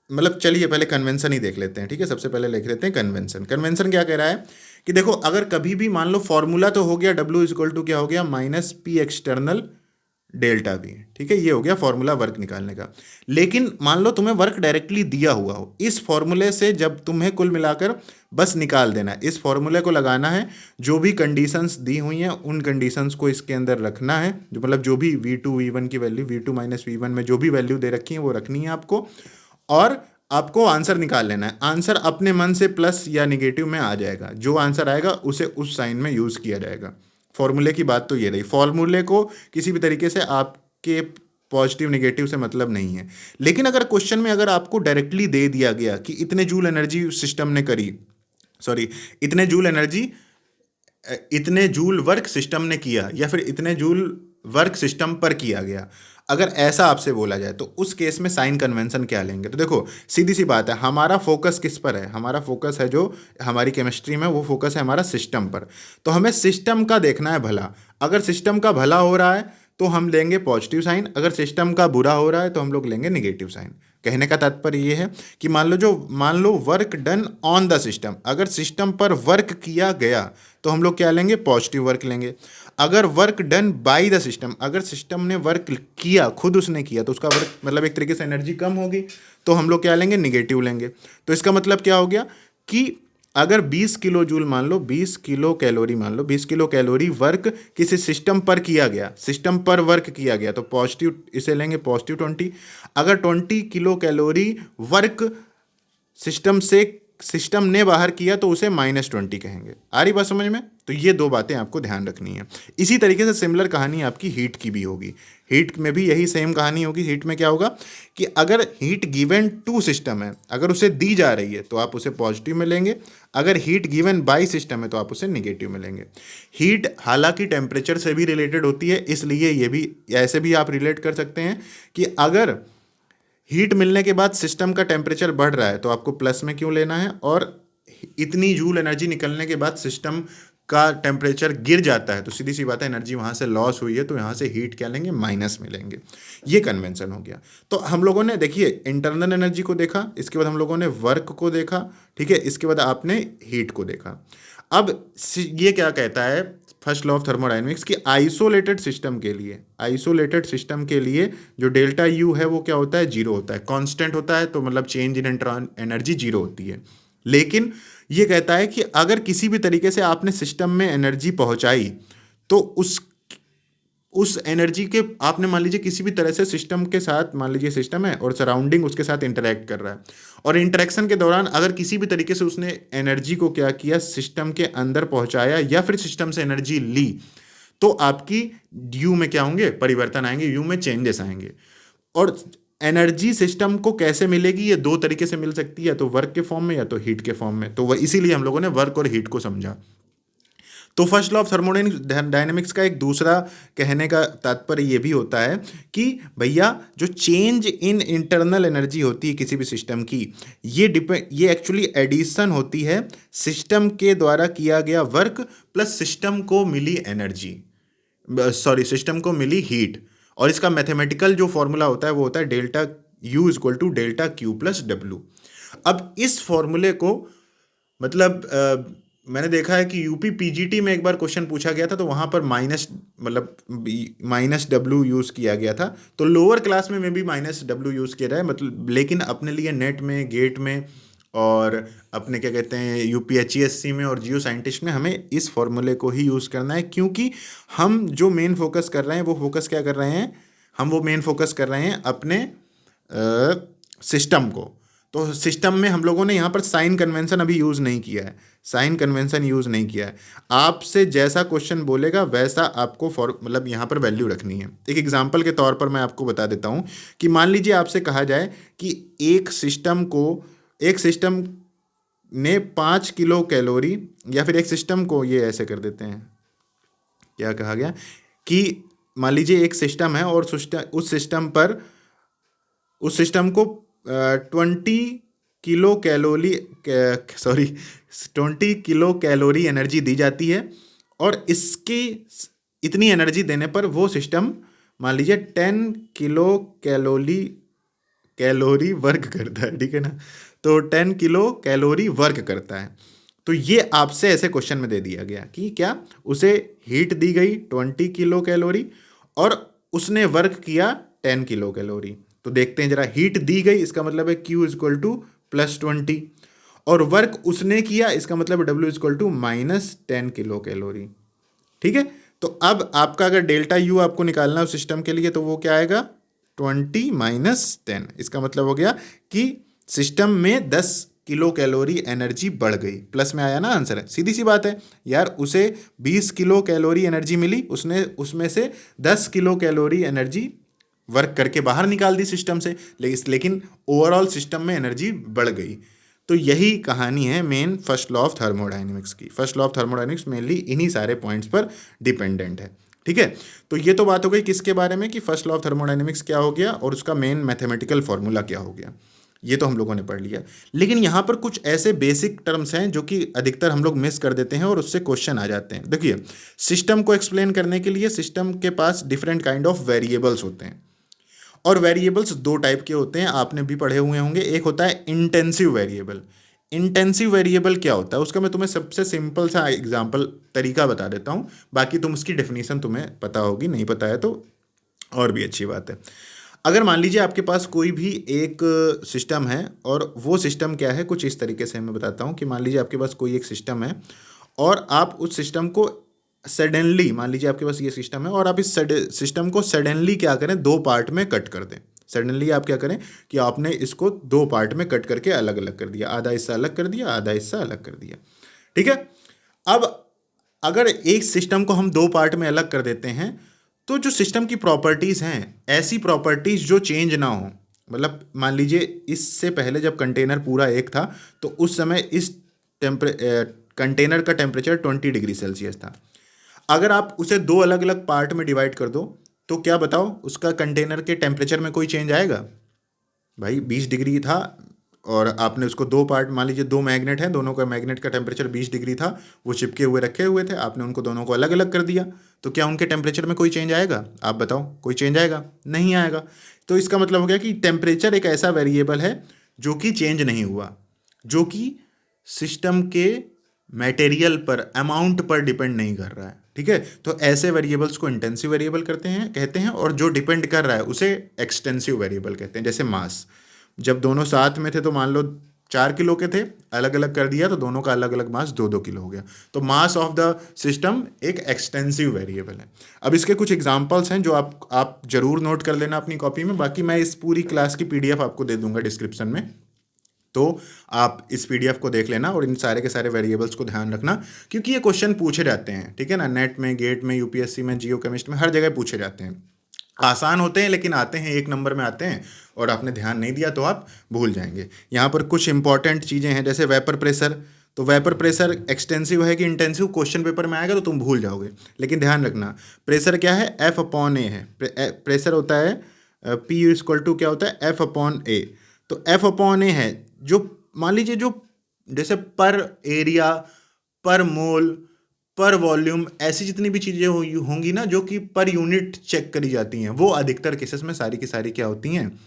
मतलब चलिए पहले कन्वेंशन ही देख लेते हैं, ठीक है। सबसे पहले लिख लेते हैं कन्वेंशन क्या कह रहा है कि देखो, अगर कभी भी मान लो फॉर्मूला तो हो गया W इक्वल टू क्या हो गया? Minus P external delta V, ठीक है, ये हो गया फॉर्मूला वर्क निकालने का। लेकिन मान लो तुम्हें वर्क डायरेक्टली दिया हुआ हो, इस फॉर्मूले से जब तुम्हें कुल मिलाकर बस निकाल देना है, इस फॉर्मूले को लगाना है, जो भी कंडीशंस दी हुई हैं उन कंडीशंस को इसके अंदर रखना है, जो मतलब जो भी V2 V1 की वैल्यू, V2 माइनस V1 में जो भी वैल्यू दे रखी है वो रखनी है आपको, और आपको आंसर निकाल लेना है। आंसर अपने मन से प्लस या निगेटिव में आ जाएगा, जो आंसर आएगा उसे उस साइन में यूज किया जाएगा, फॉर्मूले की बात तो ये रही, फॉर्मूले को किसी भी तरीके से आपके पॉजिटिव नेगेटिव से मतलब नहीं है। लेकिन अगर क्वेश्चन में अगर आपको डायरेक्टली दे दिया गया कि इतने जूल एनर्जी सिस्टम ने करी, सॉरी, इतने जूल एनर्जी, इतने जूल वर्क सिस्टम ने किया, या फिर इतने जूल वर्क सिस्टम पर किया गया, अगर ऐसा आपसे बोला जाए तो उस केस में साइन कन्वेंशन क्या लेंगे? तो देखो सीधी सी बात है, हमारा फोकस किस पर है? हमारा फोकस है, जो हमारी केमिस्ट्री में वो फोकस है हमारा सिस्टम पर। तो हमें सिस्टम का देखना है भला। अगर सिस्टम का भला हो रहा है तो हम लेंगे पॉजिटिव साइन, अगर सिस्टम का बुरा हो रहा है तो हम लोग लेंगे नेगेटिव साइन। कहने का तात्पर्य ये है कि मान लो work done on the system, अगर सिस्टम पर वर्क किया गया तो हम लोग क्या लेंगे? पॉजिटिव वर्क लेंगे। अगर work done by the system, अगर सिस्टम ने वर्क किया, खुद उसने किया, तो उसका वर्क मतलब एक तरीके से एनर्जी कम होगी, तो हम लोग क्या लेंगे? निगेटिव लेंगे। तो इसका मतलब क्या हो गया कि अगर 20 किलो जूल मान लो, 20 किलो कैलोरी मान लो, 20 किलो कैलोरी वर्क किसी सिस्टम पर किया गया, सिस्टम पर वर्क किया गया, तो पॉजिटिव इसे लेंगे, पॉजिटिव 20। अगर 20 किलो कैलोरी वर्क सिस्टम ने बाहर किया तो उसे -20 कहेंगे। आ रही बात समझ में? तो ये दो बातें आपको ध्यान रखनी है। इसी तरीके से सिमिलर कहानी आपकी हीट की भी होगी। हीट में भी यही सेम कहानी होगी। हीट में क्या होगा कि अगर हीट गिवन टू सिस्टम है, अगर उसे दी जा रही है तो आप उसे पॉजिटिव में लेंगे, अगर हीट गिवन बाय सिस्टम है तो आप उसे नेगेटिव में लेंगे। हीट हालांकि टेम्परेचर से भी रिलेटेड होती है, इसलिए ये भी ऐसे भी आप रिलेट कर सकते हैं कि अगर हीट मिलने के बाद सिस्टम का टेम्परेचर बढ़ रहा है तो आपको प्लस में क्यों लेना है, और इतनी जूल एनर्जी निकलने के बाद सिस्टम का टेम्परेचर गिर जाता है तो सीधी सी बात है एनर्जी वहाँ से लॉस हुई है, तो यहाँ से हीट क्या लेंगे? माइनस में लेंगे। ये कन्वेंशन हो गया। तो हम लोगों ने देखिए इंटरनल एनर्जी को देखा, इसके बाद हम लोगों ने वर्क को देखा, ठीक है, इसके बाद आपने हीट को देखा। अब ये क्या कहता है फर्स्ट लॉ ऑफ थर्मोडायनेमिक्स की, आइसोलेटेड सिस्टम के लिए जो डेल्टा यू है वो क्या होता है? जीरो होता है, कांस्टेंट होता है, तो मतलब चेंज इन एनर्जी जीरो होती है। लेकिन ये कहता है कि अगर किसी भी तरीके से आपने सिस्टम में एनर्जी पहुंचाई तो उस एनर्जी के आपने मान लीजिए किसी भी तरह से सिस्टम के साथ, मान लीजिए सिस्टम है और सराउंडिंग उसके साथ इंटरेक्ट कर रहा है, और इंटरेक्शन के दौरान अगर किसी भी तरीके से उसने एनर्जी को क्या किया? सिस्टम के अंदर पहुंचाया या फिर सिस्टम से एनर्जी ली, तो आपकी यू में क्या होंगे? परिवर्तन आएंगे, यू में चेंजेस आएंगे। और एनर्जी सिस्टम को कैसे मिलेगी? ये दो तरीके से मिल सकती है, तो वर्क के फॉर्म में या तो हीट के फॉर्म में। तो वह इसीलिए हम लोगों ने वर्क और हीट को समझा। तो फर्स्ट लॉ ऑफ थर्मोडायनेमिक्स का एक दूसरा कहने का तात्पर्य ये भी होता है कि भैया जो चेंज इन इंटरनल एनर्जी होती है किसी भी सिस्टम की, ये एक्चुअली एडिशन होती है सिस्टम के द्वारा किया गया वर्क प्लस सिस्टम को मिली एनर्जी, सॉरी सिस्टम को मिली हीट। और इसका मैथमेटिकल जो फॉर्मूला होता है वो होता है delta U equal to delta Q plus W. अब इस फॉर्मूले को मतलब मैंने देखा है कि यूपी पीजीटी में एक बार क्वेश्चन पूछा गया था तो वहाँ पर माइनस डब्ल्यू यूज़ किया गया था। तो लोअर क्लास में भी माइनस डब्ल्यू यूज़ किया जाए मतलब, लेकिन अपने लिए नेट में, गेट में और अपने क्या कहते हैं यूपीएचईएससी में और जियो साइंटिस्ट में हमें इस फॉर्मूले को ही यूज़ करना है, क्योंकि हम जो मेन फोकस कर रहे हैं वो फोकस क्या कर रहे हैं? हम वो मेन फोकस कर रहे हैं अपने सिस्टम को। तो सिस्टम में हम लोगों ने यहाँ पर साइन कन्वेंशन अभी यूज़ नहीं किया है, साइन कन्वेंशन यूज़ नहीं किया है। आपसे जैसा क्वेश्चन बोलेगा वैसा आपको मतलब यहाँ पर वैल्यू रखनी है। एक एग्जांपल के तौर पर मैं आपको बता देता हूँ कि मान लीजिए आपसे कहा जाए कि एक सिस्टम ने 5 किलो कैलोरी, या फिर एक सिस्टम को ये ऐसे कर देते हैं, क्या कहा गया कि मान लीजिए एक सिस्टम है और उस सिस्टम को 20 किलो कैलोरी एनर्जी दी जाती है, और इसकी इतनी एनर्जी देने पर वो सिस्टम मान लीजिए 10 किलो कैलोरी वर्क करता है, ठीक है ना। तो 10 किलो कैलोरी वर्क करता है। तो ये आपसे ऐसे क्वेश्चन में दे दिया गया कि क्या उसे हीट दी गई 20 किलो कैलोरी और उसने वर्क किया 10 किलो कैलोरी। तो देखते हैं जरा, हीट दी गई इसका मतलब है Q इक्वल टू +20, और वर्क उसने किया इसका मतलब W equal to -10 kilo calorie, ठीक है। तो अब आपका अगर डेल्टा यू आपको निकालना है उस सिस्टम के लिए तो वो क्या आएगा? 20 - 10। इसका मतलब हो गया कि सिस्टम में 10 किलो कैलोरी एनर्जी बढ़ गई। प्लस में आया ना आंसर, सीधी सी बात है यार, उसे 20 किलो कैलोरी एनर्जी मिली, उसने उसमें से 10 किलो कैलोरी एनर्जी वर्क करके बाहर निकाल दी सिस्टम से, लेकिन ओवरऑल सिस्टम में एनर्जी बढ़ गई। तो यही कहानी है main first law of thermodynamics की। First law of thermodynamics mainly इन्हीं सारे पॉइंट्स पर डिपेंडेंट है, ठीक है। तो ये तो बात हो गई किसके बारे में, कि फर्स्ट लॉ ऑफ थर्मोडाइनमिक्स क्या हो गया और उसका मेन मैथमेटिकल फॉर्मूला क्या हो गया, ये तो हम लोगों ने पढ़ लिया। लेकिन यहाँ पर कुछ ऐसे बेसिक टर्म्स हैं जो कि अधिकतर हम लोग मिस कर देते हैं और उससे क्वेश्चन आ जाते हैं। देखिए, सिस्टम को एक्सप्लेन करने के लिए सिस्टम के पास डिफरेंट काइंड ऑफ वेरिएबल्स होते हैं, और वेरिएबल्स दो टाइप के होते हैं, आपने भी पढ़े हुए होंगे। एक होता है इंटेंसिव वेरिएबल। इंटेंसिव वेरिएबल क्या होता है, उसका मैं तुम्हें सबसे सिंपल सा एग्जांपल तरीका बता देता हूँ, बाकी तुम उसकी डेफिनेशन तुम्हें पता होगी, नहीं पता है तो और भी अच्छी बात है। अगर मान लीजिए आपके पास कोई भी एक सिस्टम है, और वो सिस्टम क्या है, कुछ इस तरीके से मैं बताता हूँ कि मान लीजिए आपके पास कोई एक सिस्टम है और आप उस सिस्टम को सडनली, मान लीजिए आपके पास ये सिस्टम है और आप इस सिस्टम को सडनली क्या करें, दो पार्ट में कट कर दें। सडनली आप क्या करें कि आपने इसको दो पार्ट में कट करके अलग अलग कर दिया, आधा हिस्सा अलग कर दिया, आधा हिस्सा अलग कर दिया, ठीक है। अब अगर एक सिस्टम को हम दो पार्ट में अलग कर देते हैं, तो जो सिस्टम की प्रॉपर्टीज़ हैं, ऐसी प्रॉपर्टीज़ जो चेंज ना हो, मतलब मान लीजिए इससे पहले जब कंटेनर पूरा एक था तो उस समय इस कंटेनर का टेम्परेचर 20 डिग्री सेल्सियस था। अगर आप उसे दो अलग अलग पार्ट में डिवाइड कर दो तो क्या बताओ, उसका कंटेनर के टेम्परेचर में कोई चेंज आएगा? भाई 20 डिग्री था और आपने उसको दो पार्ट, मान लीजिए दो मैग्नेट हैं, दोनों का मैग्नेट का टेम्परेचर 20 डिग्री था, वो चिपके हुए रखे हुए थे, आपने उनको दोनों को अलग अलग कर दिया, तो क्या उनके टेम्परेचर में कोई चेंज आएगा? आप बताओ, कोई चेंज आएगा? नहीं आएगा। तो इसका मतलब हो गया कि टेम्परेचर एक ऐसा वेरिएबल है जो कि चेंज नहीं हुआ, जो कि सिस्टम के मटेरियल पर, अमाउंट पर डिपेंड नहीं कर रहा है, ठीक है। तो ऐसे वेरिएबल्स को इंटेंसिव वेरिएबल कहते हैं, और जो डिपेंड कर रहा है उसे एक्सटेंसिव वेरिएबल कहते हैं। जैसे मास, जब दोनों साथ में थे तो मान लो 4 किलो के थे, अलग अलग कर दिया तो दोनों का अलग अलग मास 2-2 किलो हो गया, तो मास ऑफ द सिस्टम एक एक्सटेंसिव वेरिएबल है। अब इसके कुछ एग्जांपल्स हैं जो आप जरूर नोट कर लेना अपनी कॉपी में, बाकी मैं इस पूरी क्लास की पीडीएफ आपको दे दूंगा डिस्क्रिप्शन में, तो आप इस पीडीएफ को देख लेना और इन सारे के सारे वेरिएबल्स को ध्यान रखना, क्योंकि ये क्वेश्चन पूछे जाते हैं, ठीक है ना। नेट में, गेट में, यूपीएससी में, जियो केमिस्ट्री में, हर जगह पूछे जाते हैं। आसान होते हैं लेकिन आते हैं, एक नंबर में आते हैं, और आपने ध्यान नहीं दिया तो आप भूल जाएंगे। यहाँ पर कुछ इंपॉर्टेंट चीज़ें हैं, जैसे वेपर प्रेशर। तो वेपर प्रेशर एक्सटेंसिव है कि इंटेंसिव, क्वेश्चन पेपर में आएगा तो तुम भूल जाओगे, लेकिन ध्यान रखना प्रेशर क्या है, F/A है। प्रेशर होता है P= क्या होता है, F/A। तो F/A है, जो मान लीजिए जो जैसे पर एरिया, पर मोल, पर वॉल्यूम, ऐसी जितनी भी चीज़ें होंगी ना जो कि पर यूनिट चेक करी जाती हैं, वो अधिकतर केसेस में सारी की सारी क्या होती हैं,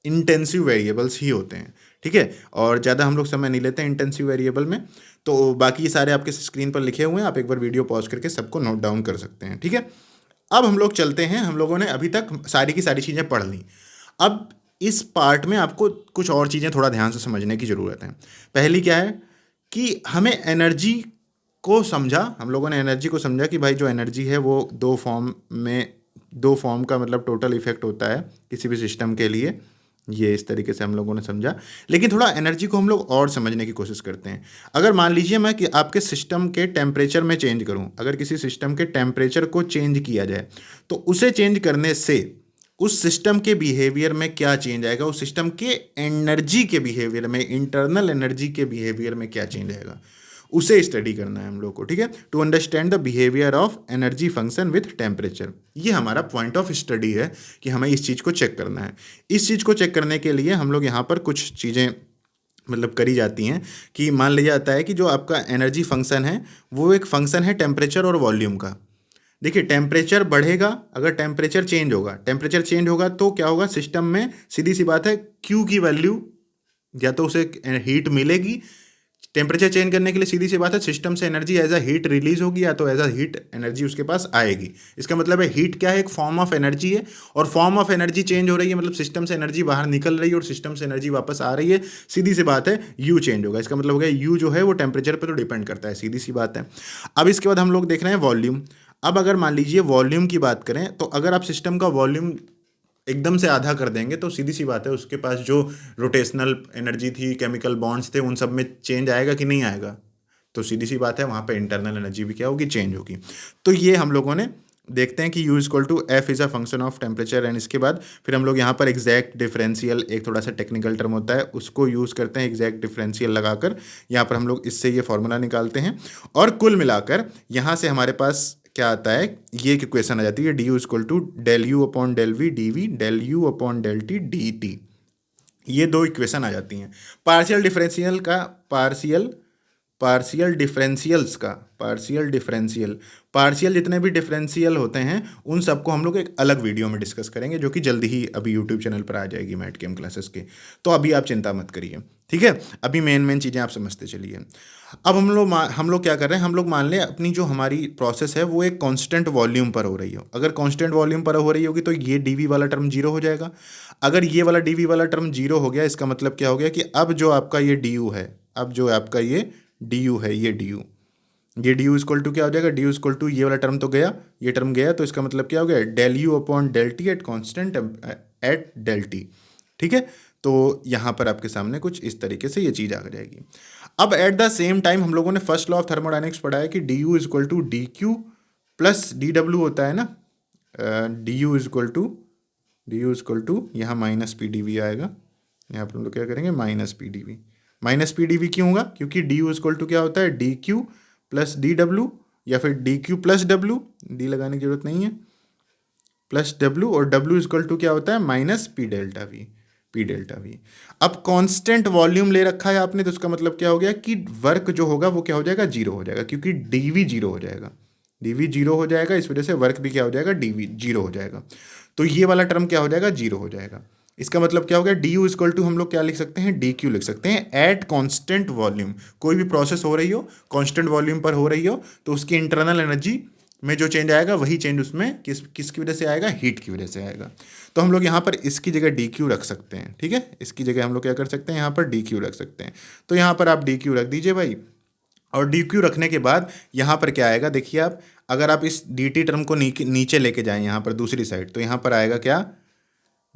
इंटेंसिव वेरिएबल्स ही होते हैं, ठीक है। और ज़्यादा हम लोग समय नहीं लेते हैं इंटेंसिव वेरिएबल में, तो बाकी ये सारे आपके स्क्रीन पर लिखे हुए हैं, आप एक बार वीडियो पॉज करके सबको नोट डाउन कर सकते हैं, ठीक है। अब हम लोग चलते हैं, हम लोगों ने अभी तक सारी की सारी चीज़ें पढ़ ली। अब इस पार्ट में आपको कुछ और चीज़ें थोड़ा ध्यान से समझने की ज़रूरत है। पहली क्या है कि हमें एनर्जी को समझा, हम लोगों ने एनर्जी को समझा कि भाई जो एनर्जी है वो दो फॉर्म का मतलब टोटल इफेक्ट होता है किसी भी सिस्टम के लिए, ये इस तरीके से हम लोगों ने समझा। लेकिन थोड़ा एनर्जी को हम लोग और समझने की कोशिश करते हैं। अगर मान लीजिए मैं कि आपके सिस्टम के टेम्परेचर में चेंज करूं, अगर किसी सिस्टम के टेम्परेचर को चेंज किया जाए तो उसे चेंज करने से उस सिस्टम के बिहेवियर में क्या चेंज आएगा, उस सिस्टम के एनर्जी के बिहेवियर में, इंटरनल एनर्जी के बिहेवियर में क्या चेंज आएगा, उसे स्टडी करना है हम लोग को, ठीक है। To understand the behaviour of energy function with temperature, ये हमारा पॉइंट ऑफ स्टडी है कि हमें इस चीज़ को चेक करना है। इस चीज़ को चेक करने के लिए हम लोग यहाँ पर कुछ चीज़ें मतलब करी जाती हैं कि मान लिया जाता है कि जो आपका एनर्जी फंक्शन है वो एक फंक्शन है टेम्परेचर और वॉल्यूम का। देखिए, टेम्परेचर बढ़ेगा अगर टेम्परेचर चेंज होगा तो क्या होगा, सिस्टम में सीधी सी बात है Q की वैल्यू, या तो उसे हीट मिलेगी, टेम्परेचर चेंज करने के लिए सीधी सी बात है सिस्टम से energy as a heat release होगी, या तो एज अ हीट एनर्जी उसके पास आएगी। इसका मतलब है हीट क्या है, एक फॉर्म ऑफ एनर्जी है, और फॉर्म ऑफ एनर्जी चेंज हो रही है मतलब सिस्टम से एनर्जी बाहर निकल रही है और सिस्टम से एनर्जी वापस आ रही है, सीधी सी बात है यू चेंज होगा। इसका मतलब हो गया यू जो है वो टेम्परेचर पर तो डिपेंड करता है, सीधी सी बात है। अब इसके बाद हम लोग देख रहे हैं वॉल्यूम। अब अगर मान लीजिए वॉल्यूम की बात करें तो अगर आप सिस्टम का वॉल्यूम एकदम से आधा कर देंगे तो सीधी सी बात है उसके पास जो रोटेशनल एनर्जी थी, केमिकल बॉन्ड्स थे, उन सब में चेंज आएगा कि नहीं आएगा? तो सीधी सी बात है वहाँ पे इंटरनल एनर्जी भी क्या होगी, चेंज होगी। तो ये हम लोगों ने देखते हैं कि U equal to F is a function of temperature, and इसके बाद फिर हम लोग यहाँ पर एग्जैक्ट डिफरेंशियल, एक थोड़ा सा टेक्निकल टर्म होता है, उसको यूज़ करते हैं एग्जैक्ट डिफरेंशियल लगाकर। यहाँ पर हम लोग इससे ये फॉर्मूला निकालते हैं और कुल मिलाकर यहाँ से हमारे पास क्या आता है, ये एक इक्वेशन आ जाती है, D U equal to del U upon del V D V del U upon del T D T. ये दो इक्वेशन आ जाती हैं। पार्शियल डिफरेंशियल का पार्शियल जितने भी डिफरेंशियल होते हैं उन सबको हम लोग एक अलग वीडियो में डिस्कस करेंगे, जो कि जल्दी ही अभी यूट्यूब चैनल पर आ जाएगी मैथ केम क्लासेस के। तो अभी आप चिंता मत करिए, ठीक है। अभी मेन चीज़ें आप समझते चलिए। अब हम लोग क्या कर रहे हैं, हम लोग मान लें अपनी जो हमारी प्रोसेस है वो एक कांस्टेंट वॉल्यूम पर हो रही हो। अगर कांस्टेंट वॉल्यूम पर हो रही होगी तो ये डी वी वाला टर्म जीरो हो जाएगा। अगर ये वाला डी वी वाला टर्म जीरो हो गया, इसका मतलब क्या हो गया कि अब जो आपका ये डी यू है, अब जो आपका ये डी यू है, ये डी यू इक्वल टू क्या हो जाएगा, डी यू इक्वल टू ये वाला टर्म तो गया, ये टर्म गया, तो इसका मतलब क्या हो गया, del U upon del T at constant at del T, ठीक है। तो यहाँ पर आपके सामने कुछ इस तरीके से ये चीज़ आ जाएगी। अब एट द सेम टाइम हम लोगों ने फर्स्ट लॉ ऑफ थर्मोडाइनमिक्स पढ़ा है कि D U equal to D Q plus D W होता है ना। डी यू इक्वल टू यहाँ माइनस पी डी वी आएगा, यहाँ पर हम लोग क्या करेंगे, minus P D V. Minus P D V क्यों होगा, क्योंकि डी यू इक्वल टू क्या होता है, D Q plus D W, या फिर D Q plus W, D लगाने की जरूरत नहीं है, प्लस डब्ल्यू, और डब्ल्यू इक्वल टू क्या होता है, माइनस पी डेल्टा वी। अब कांस्टेंट वॉल्यूम ले रखा है आपने, तो उसका मतलब क्या हो गया कि वर्क जो होगा वो क्या हो जाएगा, जीरो हो जाएगा, क्योंकि डीवी जीरो हो जाएगा, डीवी जीरो हो जाएगा, इस वजह से वर्क भी क्या हो जाएगा, डीवी जीरो हो जाएगा। तो ये वाला टर्म क्या हो जाएगा, जीरो हो जाएगा। इसका मतलब क्या हो गया, डी यू इक्वल टू हम लोग क्या लिख सकते हैं, डी क्यू लिख सकते हैं एट कांस्टेंट वॉल्यूम। कोई भी प्रोसेस हो रही हो, कांस्टेंट वॉल्यूम पर हो रही हो, तो उसकी इंटरनल एनर्जी में जो चेंज आएगा वही चेंज उसमें किसकी वजह से आएगा, हीट की वजह से आएगा। तो हम लोग यहाँ पर इसकी जगह डी क्यू रख सकते हैं, ठीक है। इसकी जगह हम लोग क्या कर सकते हैं, यहाँ पर डी क्यू रख सकते हैं। तो यहाँ पर आप डी क्यू रख दीजिए भाई, और डी क्यू रखने के बाद यहाँ पर क्या आएगा, देखिए आप, अगर आप इस डी टी टर्म को नीचे लेके जाएं यहाँ पर दूसरी साइड, तो यहाँ पर आएगा क्या,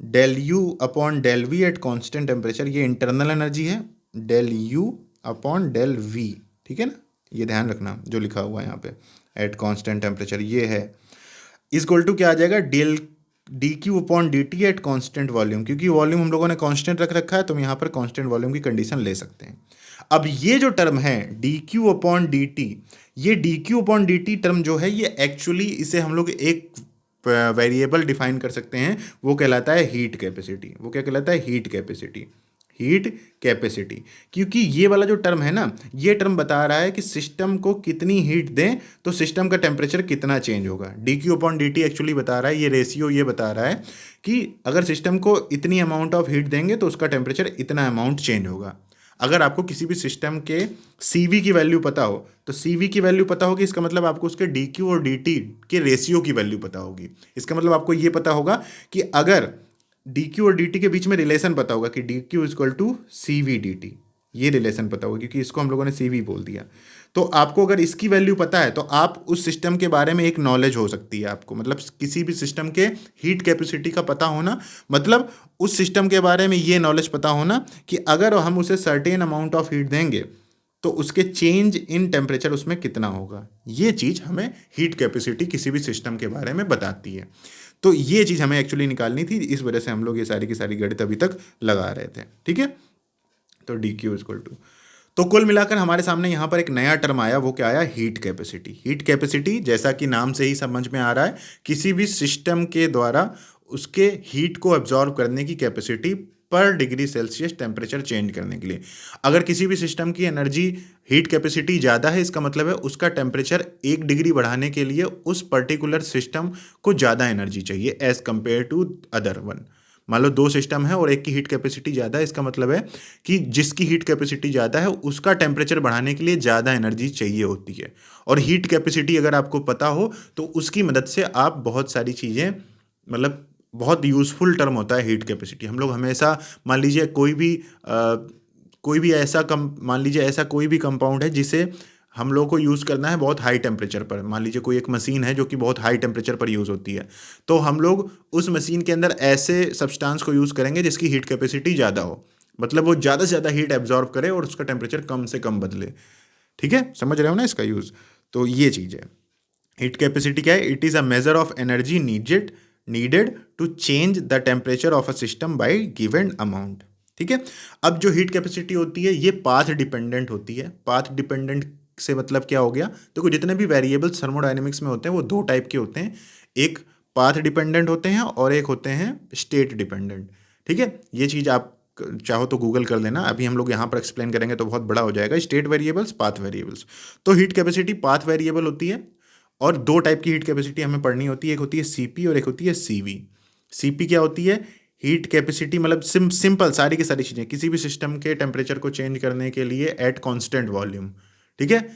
del U upon del V at constant temperature, ये इंटरनल एनर्जी है, del U upon del V, ठीक है ना, ये ध्यान रखना जो लिखा हुआ है यहाँ पे, एट कॉन्स्टेंट टेम्परेचर ये है, इक्वल टू क्या आ जाएगा, del D Q upon D T at constant volume, क्योंकि वॉल्यूम हम लोगों ने कॉन्स्टेंट रख रखा है, तो हम यहाँ पर कॉन्स्टेंट वॉल्यूम की कंडीशन ले सकते हैं। अब ये जो टर्म है D Q upon D T, ये D Q upon D T term जो है, ये एक्चुअली इसे हम लोग एक वेरिएबल डिफाइन कर सकते हैं, वो कहलाता है हीट कैपेसिटी। वो क्या कहलाता है, हीट कैपेसिटी। क्योंकि ये वाला जो टर्म है ना, ये टर्म बता रहा है कि सिस्टम को कितनी हीट दें तो सिस्टम का टेम्परेचर कितना चेंज होगा। D Q upon D T actually बता रहा है, ये रेशियो ये बता रहा है कि अगर सिस्टम को इतनी अमाउंट ऑफ हीट देंगे तो उसका टेम्परेचर इतना अमाउंट चेंज होगा। अगर आपको किसी भी सिस्टम के CV की वैल्यू पता हो, तो CV की वैल्यू पता होगी, इसका मतलब आपको उसके DQ और DT के रेशियो की वैल्यू पता होगी। इसका मतलब आपको ये पता होगा कि अगर DQ और DT के बीच में रिलेशन पता होगा कि DQ equal to CV DT, ये रिलेशन पता होगा, क्योंकि इसको हम लोगों ने CV बोल दिया। तो आपको अगर इसकी वैल्यू पता है तो आप उस सिस्टम के बारे में एक नॉलेज हो सकती है आपको, मतलब किसी भी सिस्टम के हीट कैपेसिटी का पता होना, मतलब उस सिस्टम के बारे में ये नॉलेज पता होना कि अगर हम उसे सर्टेन अमाउंट ऑफ हीट देंगे तो उसके चेंज इन टेम्परेचर उसमें कितना होगा। ये चीज़ हमें हीट कैपेसिटी किसी भी सिस्टम के बारे में बताती है। तो ये चीज़ हमें एक्चुअली निकालनी थी, इस वजह से हम लोग ये सारी की सारी गणित अभी तक लगा रहे थे, ठीक है। तो डी क्यू इक्वल टू, तो कुल मिलाकर हमारे सामने यहाँ पर एक नया टर्म आया, वो क्या आया, हीट कैपेसिटी। हीट कैपेसिटी जैसा कि नाम से ही समझ में आ रहा है, किसी भी सिस्टम के द्वारा उसके हीट को एब्जॉर्व करने की कैपेसिटी पर डिग्री सेल्सियस टेम्परेचर चेंज करने के लिए। अगर किसी भी सिस्टम की एनर्जी हीट कैपेसिटी ज़्यादा है, इसका मतलब है उसका टेम्परेचर 1 डिग्री बढ़ाने के लिए उस पर्टिकुलर सिस्टम को ज़्यादा एनर्जी चाहिए as compare to other one. मान लो 2 सिस्टम है और एक की हीट कैपेसिटी ज़्यादा है, इसका मतलब है कि जिसकी हीट कैपेसिटी ज़्यादा है उसका टेम्परेचर बढ़ाने के लिए ज़्यादा एनर्जी चाहिए होती है। और हीट कैपेसिटी अगर आपको पता हो तो उसकी मदद से आप बहुत सारी चीज़ें, मतलब बहुत यूज़फुल टर्म होता है हीट कैपेसिटी। हम लोग हमेशा मान लीजिए कोई भी ऐसा मान लीजिए ऐसा कोई भी कंपाउंड है जिसे हम लोग को यूज़ करना है बहुत हाई टेम्परेचर पर। मान लीजिए कोई एक मशीन है जो कि बहुत हाई टेम्परेचर पर यूज़ होती है, तो हम लोग उस मशीन के अंदर ऐसे सब्सटेंस को यूज़ करेंगे जिसकी हीट कैपेसिटी ज़्यादा हो, मतलब वो ज़्यादा से ज़्यादा हीट एब्जॉर्व करे और उसका टेम्परेचर कम से कम बदले। ठीक है, समझ रहे हो ना इसका यूज़? तो ये चीज़ है। हीट कैपेसिटी क्या है? It is a measure of energy needed to change the temperature of a system by given amount. ठीक है, अब जो हीट कैपेसिटी होती है ये पाथ डिपेंडेंट होती है। पाथ डिपेंडेंट से मतलब क्या हो गया? देखो जितने भी वेरिएबल्स थर्मोडायनेमिक्स में होते हैं वो दो टाइप के होते हैं, एक पाथ डिपेंडेंट होते हैं और एक होते हैं स्टेट डिपेंडेंट। ठीक है, ये चीज़ आप चाहो तो गूगल कर लेना, अभी हम लोग यहाँ पर एक्सप्लेन करेंगे तो बहुत बड़ा हो जाएगा। State variables, path variables. तो हीट कैपेसिटी पाथ वेरिएबल होती है और दो टाइप की हीट कैपेसिटी हमें पढ़नी होती है, एक होती है सीपी और एक होती है सीवी। सीपी क्या होती है? हीट कैपेसिटी मतलब सिंपल सारी की सारी चीज़ें किसी भी सिस्टम के टेम्परेचर को चेंज करने के लिए एट कांस्टेंट वॉल्यूम। ठीक है,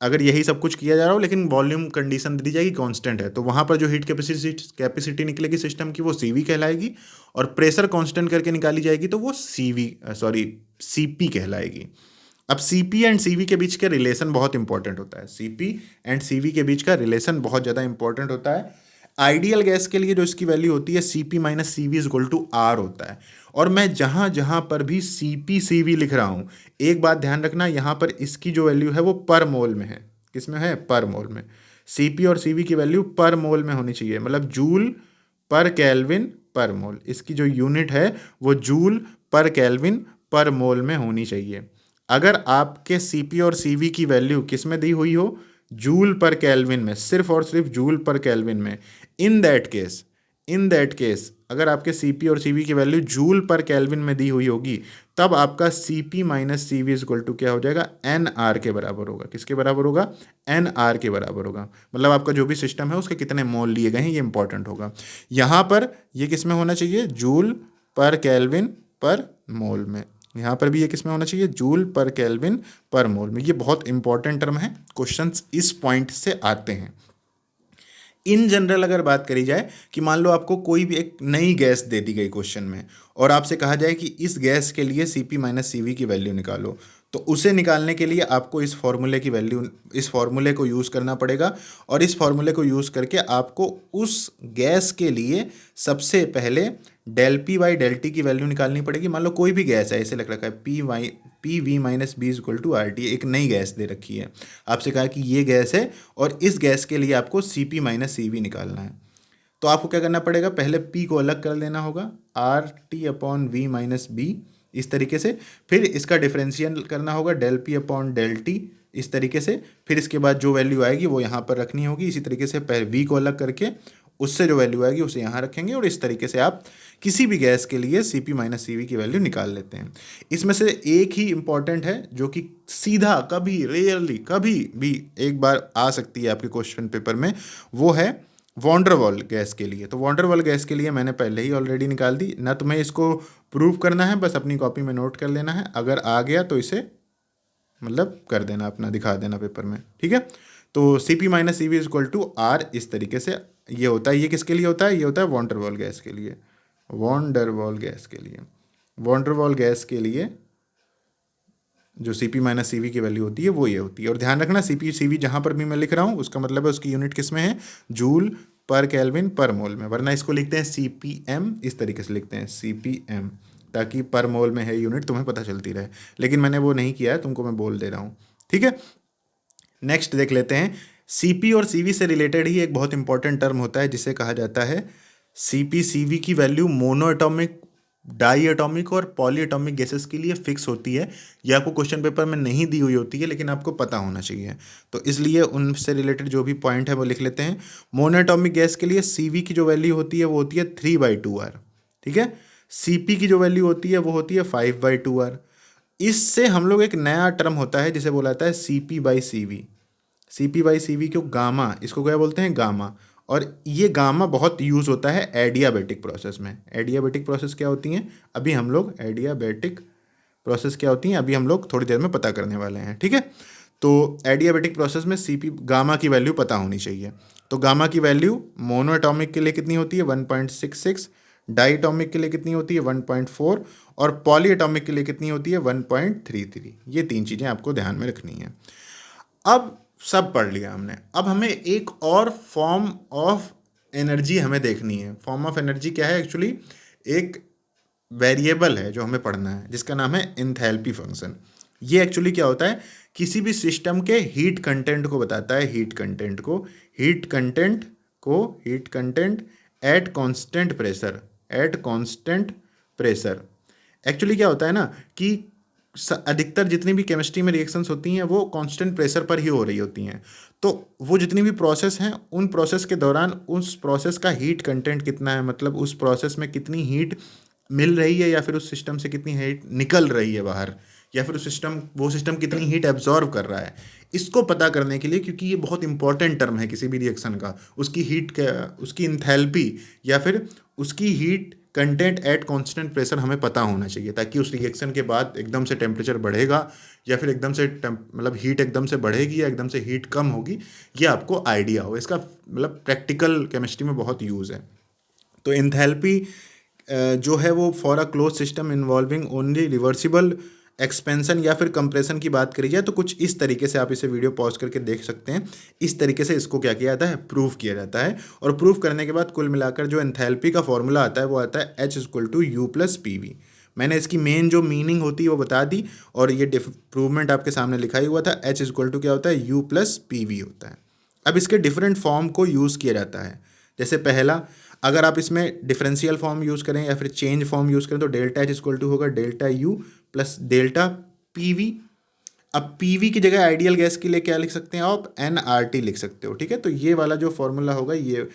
अगर यही सब कुछ किया जा रहा हो लेकिन वॉल्यूम कंडीशन दी जाएगी कांस्टेंट है, तो वहाँ पर जो हीट कैपेसिटी निकलेगी सिस्टम की वो सीवी कहलाएगी, और प्रेशर कांस्टेंट करके निकाली जाएगी तो वो सीपी कहलाएगी। अब सीपी एंड सीवी के बीच का रिलेशन बहुत इंपॉर्टेंट होता है। सीपी एंड सीवी के बीच का रिलेशन बहुत ज़्यादा इंपॉर्टेंट होता है। आइडियल गैस के लिए जो इसकी वैल्यू होती है CP minus CV is equal to R होता है। और मैं जहाँ जहाँ पर भी सीपी सीवी लिख रहा हूँ, एक बात ध्यान रखना, यहाँ पर इसकी जो वैल्यू है वो पर मोल में है। किस में है? पर मोल में। सीपी और सीवी की वैल्यू पर मोल में होनी चाहिए, मतलब जूल पर केल्विन पर मोल। इसकी जो यूनिट है वो जूल पर केल्विन पर मोल में होनी चाहिए। अगर आपके सीपी और सीवी की वैल्यू किस में दी हुई हो? जूल पर केल्विन में, सिर्फ और सिर्फ जूल पर केल्विन में। इन दैट केस अगर आपके सीपी और सीवी की वैल्यू जूल पर केल्विन में दी हुई होगी, तब आपका CP minus CV is equal to क्या हो जाएगा? एन आर के बराबर होगा। किसके बराबर होगा? एन आर के बराबर होगा। मतलब आपका जो भी सिस्टम है उसके कितने मोल लिए गए हैं ये इंपॉर्टेंट होगा। यहाँ पर ये किस में होना चाहिए? जूल पर केल्विन पर मोल में। यहाँ पर भी ये किस में होना चाहिए? जूल पर केल्विन पर मोल में। ये बहुत इंपॉर्टेंट टर्म है, क्वेश्चंस इस पॉइंट से आते हैं। इन जनरल अगर बात करी जाए कि मान लो आपको कोई भी एक नई गैस दे दी गई क्वेश्चन में और आपसे कहा जाए कि इस गैस के लिए सीपी माइनस सीवी की वैल्यू निकालो, तो उसे निकालने के लिए आपको इस फॉर्मूले को यूज़ करना पड़ेगा। और इस फॉर्मूले को यूज़ करके आपको उस गैस के लिए सबसे पहले del P by del T की वैल्यू निकालनी पड़ेगी। मान लो कोई भी गैस है, ऐसे लग रखा है P V minus B equal to R T, एक नई गैस दे रखी है, आपसे कहा कि ये गैस है और इस गैस के लिए आपको C P minus C V निकालना है। तो आपको क्या करना पड़ेगा? पहले पी को अलग कर लेना होगा, R T upon V minus B इस तरीके से। फिर इसका डिफरेंशियल करना होगा del P upon del T इस तरीके से। फिर इसके बाद जो वैल्यू आएगी वो यहाँ पर रखनी होगी। इसी तरीके से पहले वी को अलग करके उससे जो वैल्यू आएगी उसे यहाँ रखेंगे, और इस तरीके से आप किसी भी गैस के लिए C P minus C V की वैल्यू निकाल लेते हैं। इसमें से एक ही इंपॉर्टेंट है जो कि सीधा कभी रेयरली कभी भी एक बार आ सकती है आपके क्वेश्चन पेपर में, वो है वॉन्डरवॉल गैस के लिए। तो वॉन्डरवॉल गैस के लिए मैंने पहले ही ऑलरेडी निकाल दी ना, तुम्हें इसको प्रूव करना है, बस अपनी कॉपी में नोट कर लेना है। अगर आ गया तो इसे मतलब कर देना, अपना दिखा देना पेपर में। ठीक है, तो C P minus C V is equal to R इस तरीके से ये होता है। ये किसके लिए होता है? ये होता है वॉन्डरवॉल गैस के लिए। वॉन्डरवॉल गैस के लिए, वॉन्डरवॉल गैस के लिए जो C P minus C V की वैल्यू होती है वो ये होती है। और ध्यान रखना सी पी सी वी जहाँ पर भी मैं लिख रहा हूँ उसका मतलब है उसकी यूनिट किस में है? जूल पर केल्विन पर मोल में, वरना इसको लिखते हैं सी पी एम, इस तरीके से लिखते हैं सी पी एम, ताकि पर मोल में है यूनिट तुम्हें पता चलती रहे। लेकिन मैंने वो नहीं किया है, तुमको मैं बोल दे रहा हूँ। ठीक है, नेक्स्ट देख लेते हैं। सीपी और सीवी से रिलेटेड ही एक बहुत इंपॉर्टेंट टर्म होता है जिसे कहा जाता है सीपी सीवी की value monoatomic, diatomic और पॉली एटॉमिक गैसेस के लिए फिक्स होती है। ये आपको क्वेश्चन पेपर में नहीं दी हुई होती है लेकिन आपको पता होना चाहिए, तो इसलिए उनसे रिलेटेड जो भी पॉइंट है वो लिख लेते हैं। मोनो एटॉमिक गैस के लिए सीवी की जो वैल्यू होती है वो होती है 3/2 आर। ठीक है, सीपी की जो वैल्यू होती है वो होती है 5/2 आर। इससे हम लोग एक नया टर्म होता है जिसे बोला जाता है CP by CV. CP by CV को गामा, इसको क्या बोलते हैं? गामा। और ये गामा बहुत यूज़ होता है एडियाबेटिक प्रोसेस में। एडियाबेटिक प्रोसेस क्या होती हैं? अभी हम लोग एडियाबेटिक प्रोसेस क्या होती हैं अभी हम लोग थोड़ी देर में पता करने वाले हैं। ठीक है, तो एडियाबेटिक प्रोसेस में सीपी गामा की वैल्यू पता होनी चाहिए। तो गामा की वैल्यू मोनो एटॉमिक के लिए कितनी होती है? 1.66, डाई एटॉमिक के लिए कितनी होती है? 1.4, और पॉली एटॉमिक के लिए कितनी होती है? 1.33। ये तीन चीज़ें आपको ध्यान में रखनी है। अब सब पढ़ लिया हमने, अब हमें एक और फॉर्म ऑफ एनर्जी हमें देखनी है। फॉर्म ऑफ एनर्जी क्या है एक्चुअली? एक वेरिएबल है जो हमें पढ़ना है जिसका नाम है एंथैल्पी फंक्शन। ये एक्चुअली क्या होता है? किसी भी सिस्टम के हीट कंटेंट को बताता है, heat content at constant pressure, actually क्या होता है ना कि अधिकतर जितनी भी केमिस्ट्री में रिएक्शंस होती हैं वो कांस्टेंट प्रेशर पर ही हो रही होती हैं। तो वो जितनी भी प्रोसेस हैं उन प्रोसेस के दौरान उस प्रोसेस का हीट कंटेंट कितना है, मतलब उस प्रोसेस में कितनी हीट मिल रही है या फिर उस सिस्टम से कितनी हीट निकल रही है बाहर, या फिर वो सिस्टम कितनी हीट एब्जॉर्व कर रहा है, इसको पता करने के लिए, क्योंकि ये बहुत इंपॉर्टेंट टर्म है किसी भी रिएक्शन का, उसकी इंथैल्पी या फिर उसकी heat content at constant pressure हमें पता होना चाहिए, ताकि उस रिएक्शन के बाद एकदम से टेम्परेचर बढ़ेगा या फिर एकदम से मतलब हीट एकदम से बढ़ेगी या एकदम से हीट कम होगी, ये आपको आइडिया हो। इसका मतलब प्रैक्टिकल केमिस्ट्री में बहुत यूज़ है। तो एंथैल्पी जो है वो for a close system involving only reversible expansion या फिर कंप्रेशन की बात करी जाए तो कुछ इस तरीके से आप इसे वीडियो पॉज करके देख सकते हैं। इस तरीके से इसको क्या किया जाता है? प्रूव किया जाता है। और प्रूव करने के बाद कुल मिलाकर जो एंथैल्पी का फॉर्मूला आता है वो आता है H=U+PV। मैंने इसकी मेन जो मीनिंग होती है वो बता दी, और ये प्रूवमेंट आपके सामने लिखा ही हुआ था। H क्या होता है? U+PV होता है। अब इसके डिफरेंट फॉर्म को यूज़ किया जाता है। जैसे पहला, अगर आप इसमें डिफरेंशियल फॉर्म यूज़ करें या फिर चेंज फॉर्म यूज़ करें तो डेल्टा H होगा delta U plus delta PV। अब PV की जगह आइडियल गैस के लिए क्या लिख सकते हैं आप? nRT लिख सकते हो, ठीक है। तो ये वाला जो फॉर्मूला होगा ये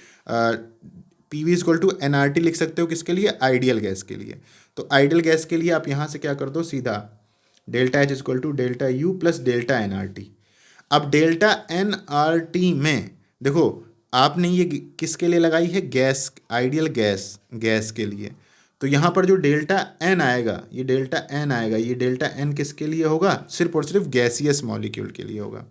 PV=nRT लिख सकते हो, किसके लिए? आइडियल गैस के लिए। तो आइडियल गैस के लिए आप यहाँ से क्या कर दो, सीधा delta H delta U plus delta nRT। अब डेल्टा nRT में देखो आपने ये किसके लिए लगाई है? गैस, आइडियल गैस के लिए। तो यहाँ पर जो डेल्टा n आएगा, ये डेल्टा n किसके लिए होगा? सिर्फ और सिर्फ गैसियस मॉलिक्यूल के लिए होगा,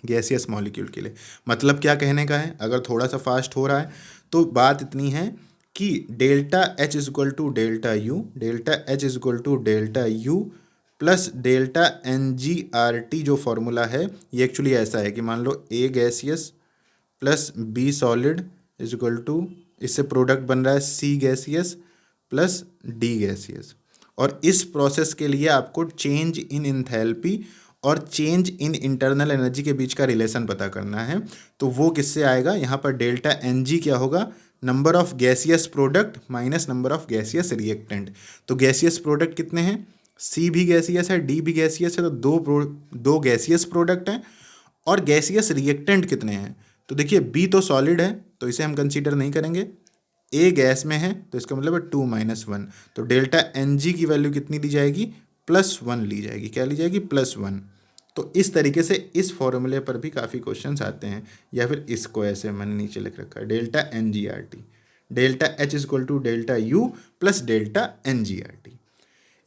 गैसियस मॉलिक्यूल के लिए। मतलब क्या कहने का है? अगर थोड़ा सा फास्ट हो रहा है तो बात इतनी है कि delta delta U plus delta NGRT जो फॉर्मूला है ये एक्चुअली ऐसा है कि मान लो A gaseous plus B solid इससे प्रोडक्ट बन रहा है C gaseous plus D gaseous. और इस प्रोसेस के लिए आपको चेंज इन इंथैल्पी और चेंज इन इंटरनल एनर्जी के बीच का रिलेशन पता करना है। तो वो किससे आएगा? यहाँ पर डेल्टा NG क्या होगा? Number of gaseous product minus number of gaseous reactant. तो गैसियस प्रोडक्ट कितने हैं? C भी गैसियस है, D भी गैसियस है, तो दो गैसियस प्रोडक्ट हैं। और गैसियस रिएक्टेंट कितने हैं? तो देखिए B तो सॉलिड है तो इसे हम कंसीडर नहीं करेंगे, A गैस में है तो इसका मतलब है 2 - 1। तो डेल्टा NG की वैल्यू कितनी दी जाएगी? +1 ली जाएगी। क्या ली जाएगी? +1। तो इस तरीके से इस फॉर्मूले पर भी काफ़ी क्वेश्चंस आते हैं। या फिर इसको ऐसे मैंने नीचे लिख रखा है delta NGRT, delta H delta U plus delta NGRT।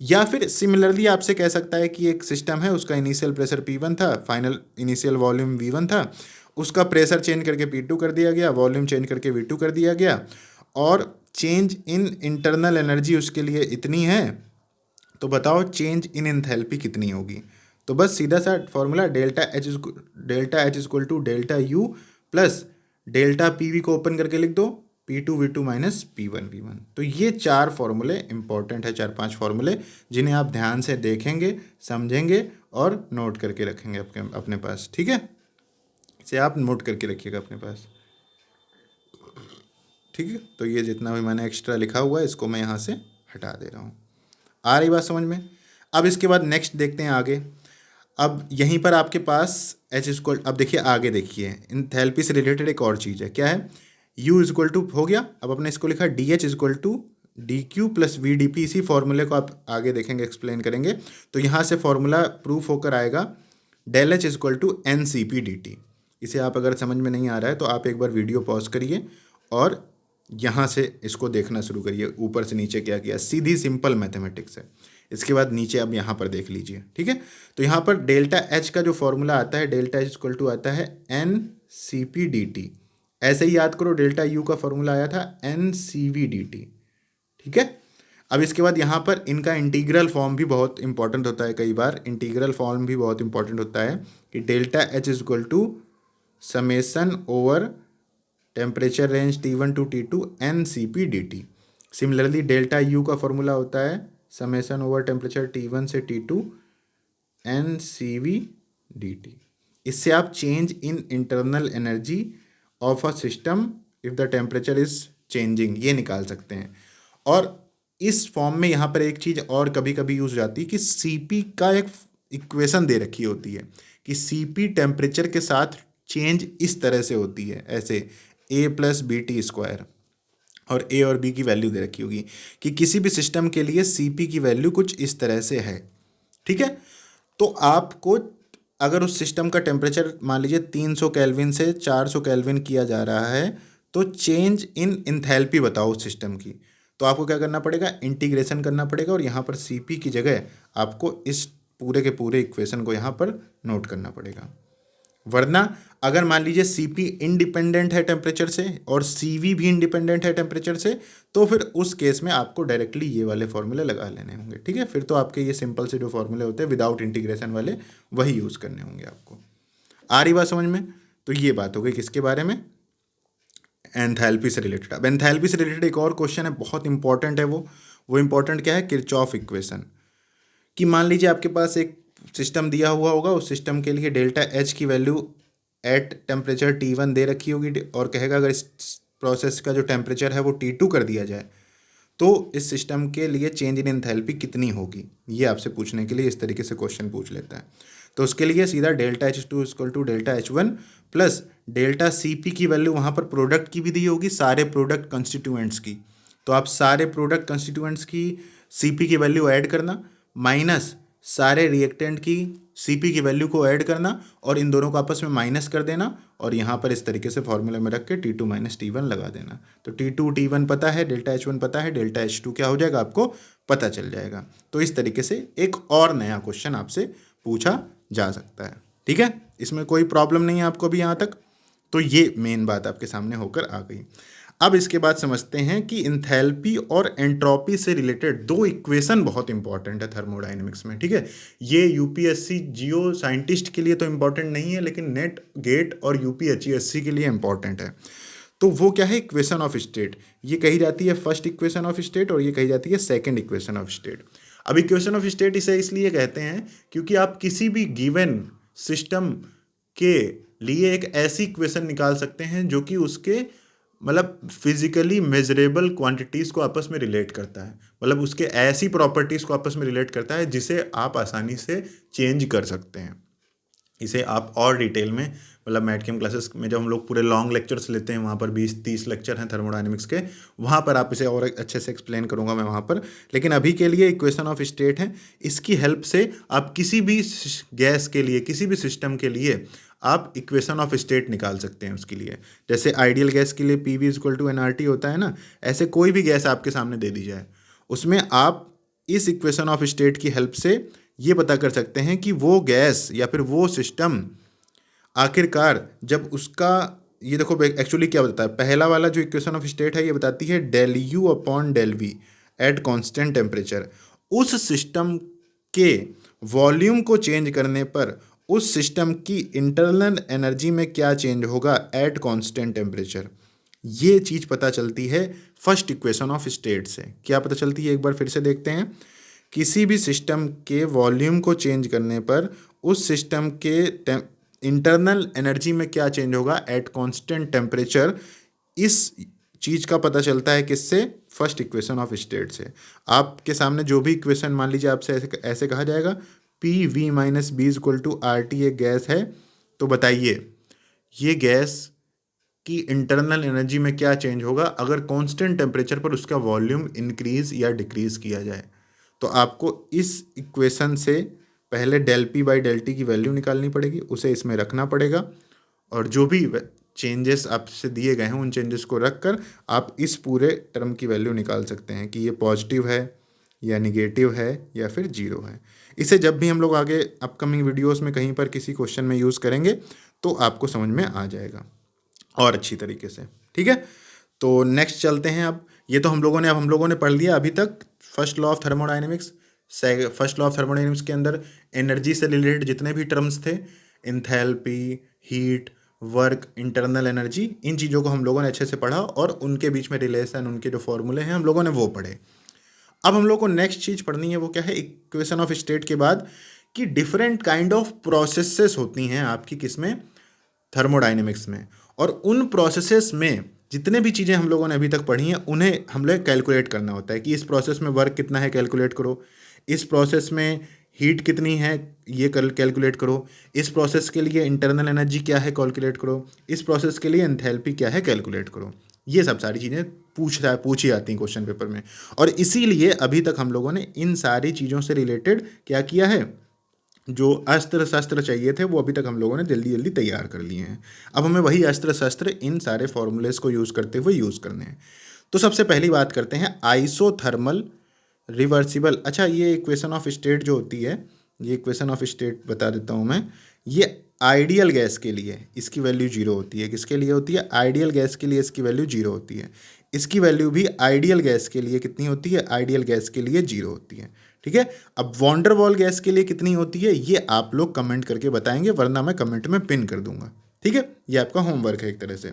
या फिर सिमिलरली आपसे कह सकता है कि एक सिस्टम है, उसका इनिशियल प्रेशर P1 था, फाइनल इनिशियल वॉल्यूम V1 था, उसका प्रेशर चेंज करके P2 कर दिया गया, वॉल्यूम चेंज करके V2 कर दिया गया, और चेंज इन इंटरनल एनर्जी उसके लिए इतनी है। तो बताओ चेंज इन एंथैल्पी कितनी होगी? तो बस सीधा सा formula delta H delta U plus delta PV को ओपन करके लिख दो, P2 V2 minus P1 V1। तो ये 4 फॉर्मूले इंपॉर्टेंट है, 4-5 फॉर्मूले जिन्हें आप ध्यान से देखेंगे, समझेंगे और नोट करके रखेंगे अपने पास, ठीक है। इसे आप नोट करके रखिएगा अपने पास, ठीक है। तो ये जितना भी मैंने एक्स्ट्रा लिखा हुआ है इसको मैं यहाँ से हटा दे रहा हूँ। आ रही बात समझ में? अब इसके बाद नेक्स्ट देखते हैं आगे। अब यहीं पर आपके पास अब देखिए आगे, देखिए एंथैल्पी से रिलेटेड एक और चीज़ है, क्या है? U हो गया। अब अपने इसको लिखा DH DQ प्लस VDP। इसी फॉर्मूले को आप आगे देखेंगे, एक्सप्लेन करेंगे। तो यहाँ से फॉर्मूला प्रूफ होकर आएगा डेल H NCP dt। इसे आप अगर समझ में नहीं आ रहा है तो आप एक बार वीडियो पॉज करिए और यहाँ से इसको देखना शुरू करिए, ऊपर से नीचे क्या किया, सीधी सिंपल मैथमेटिक्स है। इसके बाद नीचे अब यहाँ पर देख लीजिए, ठीक है। तो यहाँ पर डेल्टा H का जो फॉर्मूला आता है, डेल्टा H आता है NCP dt। ऐसे ही याद करो, डेल्टा U का फॉर्मूला आया था NCV dt, ठीक है। अब इसके बाद यहाँ पर इनका इंटीग्रल फॉर्म भी बहुत इंपॉर्टेंट होता है, कई बार इंटीग्रल फॉर्म भी बहुत इंपॉर्टेंट होता है कि delta H is equal to summation over temperature range T1 to T2 n C P d T. Similarly delta U का फॉर्मूला होता है समेसन ओवर टेम्परेचर T1 से T2 n C V D T. इससे आप change in internal energy of a system if the temperature is changing ये निकाल सकते हैं। और इस फॉर्म में यहाँ पर एक चीज़ और कभी कभी यूज जाती है कि सीपी का एक इक्वेशन दे रखी होती है कि सीपी टेम्परेचर के साथ चेंज इस तरह से होती है, ऐसे ए प्लस बी टी स्क्वायर, और ए और बी की वैल्यू दे रखी होगी कि किसी भी सिस्टम के लिए सीपी की वैल्यू कुछ इस तरह से है। ठीक है, तो आपको अगर उस सिस्टम का टेम्परेचर मान लीजिए 300 केल्विन से 400 केल्विन किया जा रहा है, तो चेंज इन इंथैल्पी बताओ उस सिस्टम की। तो आपको क्या करना पड़ेगा, इंटीग्रेशन करना पड़ेगा, और यहाँ पर सीपी की जगह आपको इस पूरे के पूरे इक्वेशन को यहाँ पर नोट करना पड़ेगा। वरना अगर मान लीजिए सीपी इंडिपेंडेंट है टेम्परेचर से और सीवी भी इंडिपेंडेंट है टेम्परेचर से, तो फिर उस केस में आपको डायरेक्टली ये वाले फॉर्मूले लगा लेने होंगे। ठीक है, फिर तो आपके ये सिंपल से जो फॉर्मूले होते हैं विदाउट इंटीग्रेशन वाले वही यूज़ करने होंगे आपको। आ रही बात समझ में? तो ये बात हो गई किसके बारे में, एंथैल्पी से रिलेटेड। अब एंथैल्पी से रिलेटेड एक और क्वेश्चन है, बहुत इंपॉर्टेंट है वो इंपॉर्टेंट क्या है, किरचॉफ इक्वेशन। कि मान लीजिए आपके पास एक सिस्टम दिया हुआ होगा, उस सिस्टम के लिए डेल्टा एच की वैल्यू एट टेम्परेचर T1 दे रखी होगी, और कहेगा अगर इस प्रोसेस का जो टेम्परेचर है वो T2 कर दिया जाए तो इस सिस्टम के लिए चेंज इन एंथैल्पी कितनी होगी, ये आपसे पूछने के लिए इस तरीके से क्वेश्चन पूछ लेता है। तो उसके लिए सीधा delta H2 equal to delta H1 plus delta CP की वैल्यू वहाँ पर प्रोडक्ट की भी दी होगी, सारे प्रोडक्ट कंस्टिट्यूएंट्स की। तो आप सारे प्रोडक्ट कंस्टिट्यूएंट्स की CP की वैल्यू ऐड करना, माइनस सारे रिएक्टेंट की CP की वैल्यू को ऐड करना, और इन दोनों को आपस में माइनस कर देना, और यहाँ पर इस तरीके से फॉर्मूले में रख के T2 माइनस T1 लगा देना। तो T2 T1 पता है, डेल्टा H1 पता है, डेल्टा H2 क्या हो जाएगा आपको पता चल जाएगा। तो इस तरीके से एक और नया क्वेश्चन आपसे पूछा जा सकता है। ठीक है, इसमें कोई प्रॉब्लम नहीं है आपको भी यहाँ तक। तो ये मेन बात आपके सामने होकर आ गई। अब इसके बाद समझते हैं कि इंथैल्पी और एंट्रोपी से रिलेटेड दो इक्वेशन बहुत इंपॉर्टेंट है थर्मोडायनेमिक्स में। ठीक है, ये यूपीएससी जियो साइंटिस्ट के लिए तो इंपॉर्टेंट नहीं है, लेकिन नेट गेट और यूपीएचईएससी के लिए इंपॉर्टेंट है। तो वो क्या है, इक्वेशन ऑफ स्टेट। ये कही जाती है फर्स्ट इक्वेशन ऑफ स्टेट, और ये कही जाती है सेकेंड इक्वेशन ऑफ स्टेट। अब इक्वेशन ऑफ स्टेट इसे इसलिए कहते हैं क्योंकि आप किसी भी गिवन सिस्टम के लिए एक ऐसी इक्वेशन निकाल सकते हैं जो कि उसके मतलब फिजिकली मेजरेबल क्वांटिटीज़ को आपस में रिलेट करता है, मतलब उसके ऐसी प्रॉपर्टीज़ को आपस में रिलेट करता है जिसे आप आसानी से चेंज कर सकते हैं। इसे आप और डिटेल में मतलब मैथकेम क्लासेस में जब हम लोग पूरे लॉन्ग लेक्चर्स लेते हैं, वहाँ पर 20-30 लेक्चर हैं थर्मोडायनेमिक्स के, वहाँ पर आप इसे और अच्छे से एक्सप्लेन करूँगा मैं वहाँ पर। लेकिन अभी के लिए इक्वेशन ऑफ स्टेट है, इसकी हेल्प से आप किसी भी गैस के लिए, किसी भी सिस्टम के लिए आप इक्वेशन ऑफ स्टेट निकाल सकते हैं उसके लिए। जैसे आइडियल गैस के लिए PV इक्वल टू nRT होता है ना, ऐसे कोई भी गैस आपके सामने दे दी जाए, उसमें आप इस इक्वेशन ऑफ स्टेट की हेल्प से ये पता कर सकते हैं कि वो गैस या फिर वो सिस्टम आखिरकार जब उसका, ये देखो एक्चुअली क्या बताता है, पहला वाला जो इक्वेशन ऑफ स्टेट है ये बताती है del U upon del V at constant temperature. उस सिस्टम के वॉल्यूम को चेंज करने पर उस सिस्टम की इंटरनल एनर्जी में क्या चेंज होगा एट कांस्टेंट टेम्परेचर। ये चीज़ पता चलती है फर्स्ट इक्वेशन ऑफ स्टेट से। क्या पता चलती है, एक बार फिर से देखते हैं। किसी भी सिस्टम के वॉल्यूम को चेंज करने पर उस सिस्टम के इंटरनल एनर्जी में क्या चेंज होगा एट कांस्टेंट टेम्परेचर। इस चीज़ का पता चलता है किससे, फर्स्ट इक्वेशन ऑफ स्टेट से। आपके सामने जो भी इक्वेशन मान लीजिए आपसे ऐसे कहा जाएगा PV minus B equal to RT एक गैस है, तो बताइए ये गैस की इंटरनल एनर्जी में क्या चेंज होगा अगर कांस्टेंट टेम्परेचर पर उसका वॉल्यूम इंक्रीज या डिक्रीज किया जाए। तो आपको इस इक्वेशन से पहले del P by del T की वैल्यू निकालनी पड़ेगी, उसे इसमें रखना पड़ेगा, और जो भी चेंजेस आपसे दिए गए हैं उन चेंजेस को रख कर आप इस पूरे टर्म की वैल्यू निकाल सकते हैं कि ये पॉजिटिव है या निगेटिव है या फिर जीरो है। इसे जब भी हम लोग आगे अपकमिंग वीडियोस में कहीं पर किसी क्वेश्चन में यूज़ करेंगे तो आपको समझ में आ जाएगा और अच्छी तरीके से। ठीक है, तो नेक्स्ट चलते हैं। अब ये तो हम लोगों ने पढ़ लिया अभी तक first law of thermodynamics, first law of thermodynamics के अंदर एनर्जी से रिलेटेड जितने भी टर्म्स थे, enthalpy, heat, work, internal energy, इन चीज़ों को हम लोगों ने अच्छे से पढ़ा और उनके बीच में रिलेशन, उनके जो फॉर्मूले हैं हम लोगों ने वो पढ़े। अब हम लोग को नेक्स्ट चीज़ पढ़नी है, वो क्या है, इक्वेशन ऑफ स्टेट के बाद कि डिफरेंट काइंड ऑफ प्रोसेसेस होती हैं आपकी किसमें, थर्मोडाइनमिक्स में, और उन प्रोसेसेस में जितने भी चीज़ें हम लोगों ने अभी तक पढ़ी हैं उन्हें हम लोग कैलकुलेट करना होता है कि इस प्रोसेस में वर्क कितना है कैलकुलेट करो, इस प्रोसेस में हीट कितनी है ये कैलकुलेट करो, इस प्रोसेस के लिए इंटरनल एनर्जी क्या है कैलकुलेट करो, इस प्रोसेस के लिए एंथैल्पी क्या है कैलकुलेट करो। ये सब सारी चीज़ें पूछी जाती हैं क्वेश्चन पेपर में, और इसीलिए अभी तक हम लोगों ने इन सारी चीज़ों से रिलेटेड क्या किया है, जो अस्त्र शस्त्र चाहिए थे वो अभी तक हम लोगों ने जल्दी जल्दी तैयार कर लिए हैं। अब हमें वही अस्त्र शस्त्र इन सारे फॉर्मूलेस को यूज़ करते हुए यूज़ करने हैं। तो सबसे पहली बात करते हैं आइसोथर्मल रिवर्सिबल। अच्छा, ये इक्वेशन ऑफ स्टेट जो होती है, ये इक्वेशन ऑफ स्टेट बता देता हूँ मैं, ये आइडियल गैस के लिए इसकी वैल्यू जीरो होती है। किसके लिए होती है, आइडियल गैस के लिए इसकी वैल्यू जीरो होती है। इसकी वैल्यू भी आइडियल गैस के लिए कितनी होती है, आइडियल गैस के लिए जीरो होती है। ठीक है, अब वॉन्डर वॉल गैस के लिए कितनी होती है ये आप लोग कमेंट करके बताएंगे, वरना मैं कमेंट में पिन कर दूंगा। ठीक है, ये आपका होमवर्क है एक तरह से।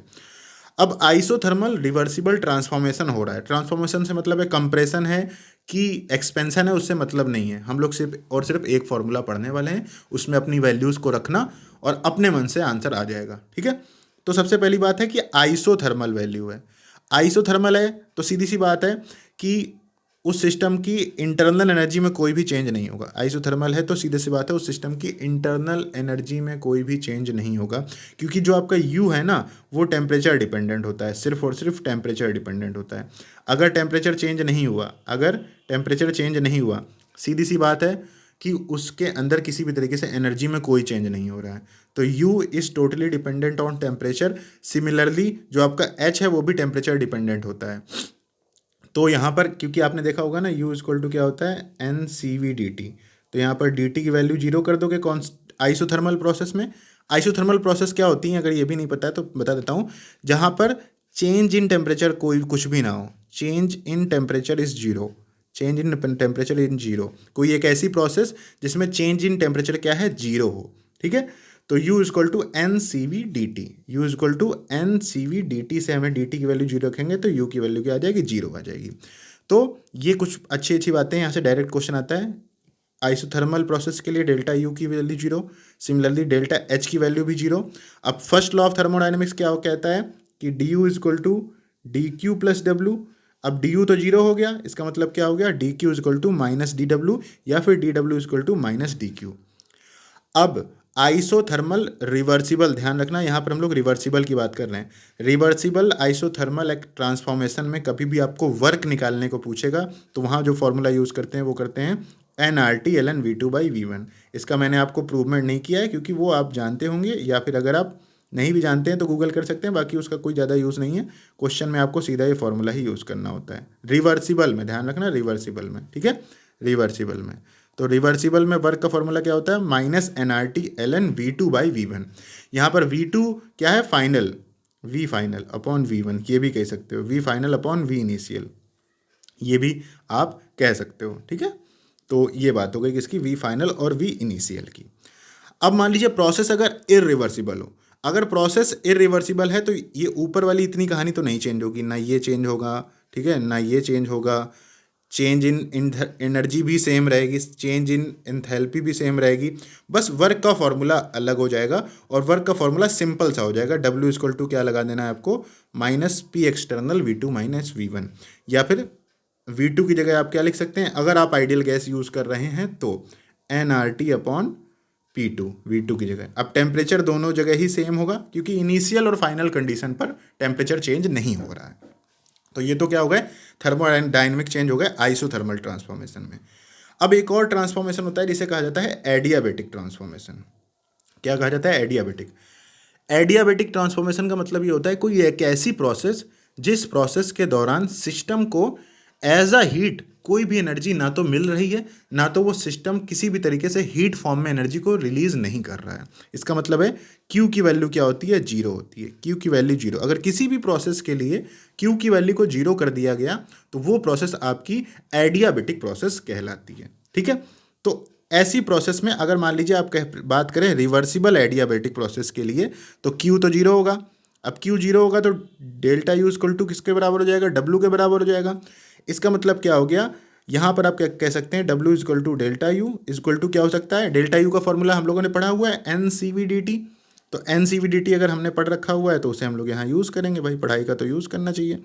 अब आइसोथर्मल रिवर्सिबल ट्रांसफॉर्मेशन हो रहा है। ट्रांसफॉर्मेशन से मतलब है कंप्रेशन है कि एक्सपेंशन है, उससे मतलब नहीं है। हम लोग सिर्फ और सिर्फ एक फॉर्मूला पढ़ने वाले हैं, उसमें अपनी वैल्यूज़ को रखना और अपने मन से आंसर आ जाएगा। ठीक है, तो सबसे पहली बात है कि आइसोथर्मल वैल्यू है। आइसोथर्मल है तो सीधी सी बात है कि उस सिस्टम की इंटरनल एनर्जी में कोई भी चेंज नहीं होगा। आइसोथर्मल है तो सीधे सी बात है उस सिस्टम की इंटरनल एनर्जी में कोई भी चेंज नहीं होगा, क्योंकि जो आपका यू है ना वो टेम्परेचर डिपेंडेंट होता है, सिर्फ और सिर्फ टेम्परेचर डिपेंडेंट होता है। अगर टेम्परेचर चेंज नहीं हुआ, अगर टेम्परेचर चेंज नहीं हुआ, सीधी सी बात है कि उसके अंदर किसी भी तरीके से एनर्जी में कोई चेंज नहीं हो रहा है। तो U is totally dependent on temperature. Similarly जो आपका H है वो भी टेम्परेचर डिपेंडेंट होता है। तो यहाँ पर क्योंकि आपने देखा होगा ना U इक्वल टू क्या होता है, NCV/dt। तो यहाँ पर dt की वैल्यू जीरो कर दोगे कौन आइसोथर्मल प्रोसेस में। आइसोथर्मल प्रोसेस क्या होती है, अगर ये भी नहीं पता है तो बता देता हूँ। जहाँ पर चेंज इन टेम्परेचर कोई कुछ भी ना हो, change in temperature is zero, change in temperature in zero, कोई एक ऐसी प्रोसेस जिसमें चेंज इन टेम्परेचर क्या है, जीरो हो। ठीक है, तो U equal to NCV/dt, U equal to NCV/dt से हमें dt की वैल्यू जीरो रखेंगे तो U की वैल्यू क्या आ जाएगी, जीरो आ जाएगी। तो ये कुछ अच्छी अच्छी बातें, यहाँ से डायरेक्ट क्वेश्चन आता है। आइसोथर्मल प्रोसेस के लिए डेल्टा U की value zero, similarly delta H की वैल्यू भी जीरो। अब फर्स्ट लॉ ऑफ थर्मोडाइनमिक्स क्या कहता है कि du equal to DQ plus W. अब du तो जीरो हो गया, इसका मतलब क्या हो गया, DQ equal to minus DW, या फिर DW equal to minus DQ। अब आइसोथर्मल रिवर्सिबल, ध्यान रखना यहाँ पर हम लोग रिवर्सिबल की बात कर रहे हैं। रिवर्सिबल आइसोथर्मल एक ट्रांसफॉर्मेशन में कभी भी आपको वर्क निकालने को पूछेगा तो वहाँ जो फॉर्मूला यूज़ करते हैं वो करते हैं nRT/ln/V2/V1। इसका मैंने आपको प्रूवमेंट नहीं किया है क्योंकि वो आप जानते होंगे, या फिर अगर आप नहीं भी जानते हैं तो गूगल कर सकते हैं, बाकी उसका कोई ज़्यादा यूज़ नहीं है। क्वेश्चन में आपको सीधा ये फॉर्मूला ही यूज़ करना होता है रिवर्सिबल में, ध्यान रखना रिवर्सिबल में। ठीक है, रिवर्सिबल में, तो रिवर्सिबल में वर्क का फॉर्मूला क्या होता है, -nRT/ln/V2/V1। यहाँ पर V2 क्या है, final, V final upon V1, ये भी कह सकते हो V final upon V initial, ये भी आप कह सकते हो। ठीक है, तो ये बात हो गई किसकी, V फाइनल और V इनिशियल की। अब मान लीजिए प्रोसेस अगर इरिवर्सिबल हो, अगर प्रोसेस इरिवर्सिबल है तो ये ऊपर वाली इतनी कहानी तो नहीं चेंज होगी, ना ये चेंज होगा, ठीक है, ना ये चेंज होगा, चेंज इन एनर्जी भी सेम रहेगी, चेंज इन एंथैल्पी भी सेम रहेगी, बस वर्क का फॉर्मूला अलग हो जाएगा। और वर्क का फॉर्मूला सिंपल सा हो जाएगा, W इक्वल टू क्या लगा देना है आपको, -P एक्सटर्नल V2 - V1, या फिर V2 की जगह आप क्या लिख सकते हैं, अगर आप आइडियल गैस यूज़ कर रहे हैं तो nRT/P2, V2 की जगह। अब टेम्परेचर दोनों जगह ही सेम होगा क्योंकि इनिशियल और फाइनल कंडीशन पर टेम्परेचर चेंज नहीं हो रहा है। तो ये तो क्या हो गए, थर्मोडायनेमिक चेंज हो गए आइसोथर्मल ट्रांसफॉर्मेशन में। अब एक और ट्रांसफॉर्मेशन होता है जिसे कहा जाता है एडियाबेटिक ट्रांसफॉर्मेशन। क्या कहा जाता है, एडियाबेटिक। एडियाबेटिक ट्रांसफॉर्मेशन का मतलब ये होता है कोई एक ऐसी प्रोसेस जिस प्रोसेस के दौरान सिस्टम को एज अ हीट कोई भी एनर्जी ना तो मिल रही है, ना तो वो सिस्टम किसी भी तरीके से हीट फॉर्म में एनर्जी को रिलीज नहीं कर रहा है। इसका मतलब है क्यू की वैल्यू क्या होती है, जीरो होती है। क्यू की वैल्यू जीरो। अगर किसी भी प्रोसेस के लिए क्यू की वैल्यू को जीरो कर दिया गया तो वो प्रोसेस आपकी एडियाबेटिक प्रोसेस कहलाती है। ठीक है, तो ऐसी प्रोसेस में अगर मान लीजिए आप बात करें रिवर्सिबल एडियाबेटिक प्रोसेस के लिए, तो क्यू तो जीरो होगा। अब क्यू जीरो होगा तो डेल्टा यू इक्वल टू किसके बराबर हो जाएगा, डब्ल्यू के बराबर हो जाएगा। इसका मतलब क्या हो गया, यहाँ पर आप क्या कह सकते हैं, W equal to delta U equal to क्या हो सकता है, डेल्टा यू का फॉर्मूला हम लोगों ने पढ़ा हुआ है N C V D T. तो N C V D T अगर हमने पढ़ रखा हुआ है तो उसे हम लोग यहाँ यूज़ करेंगे, भाई पढ़ाई का तो यूज़ करना चाहिए,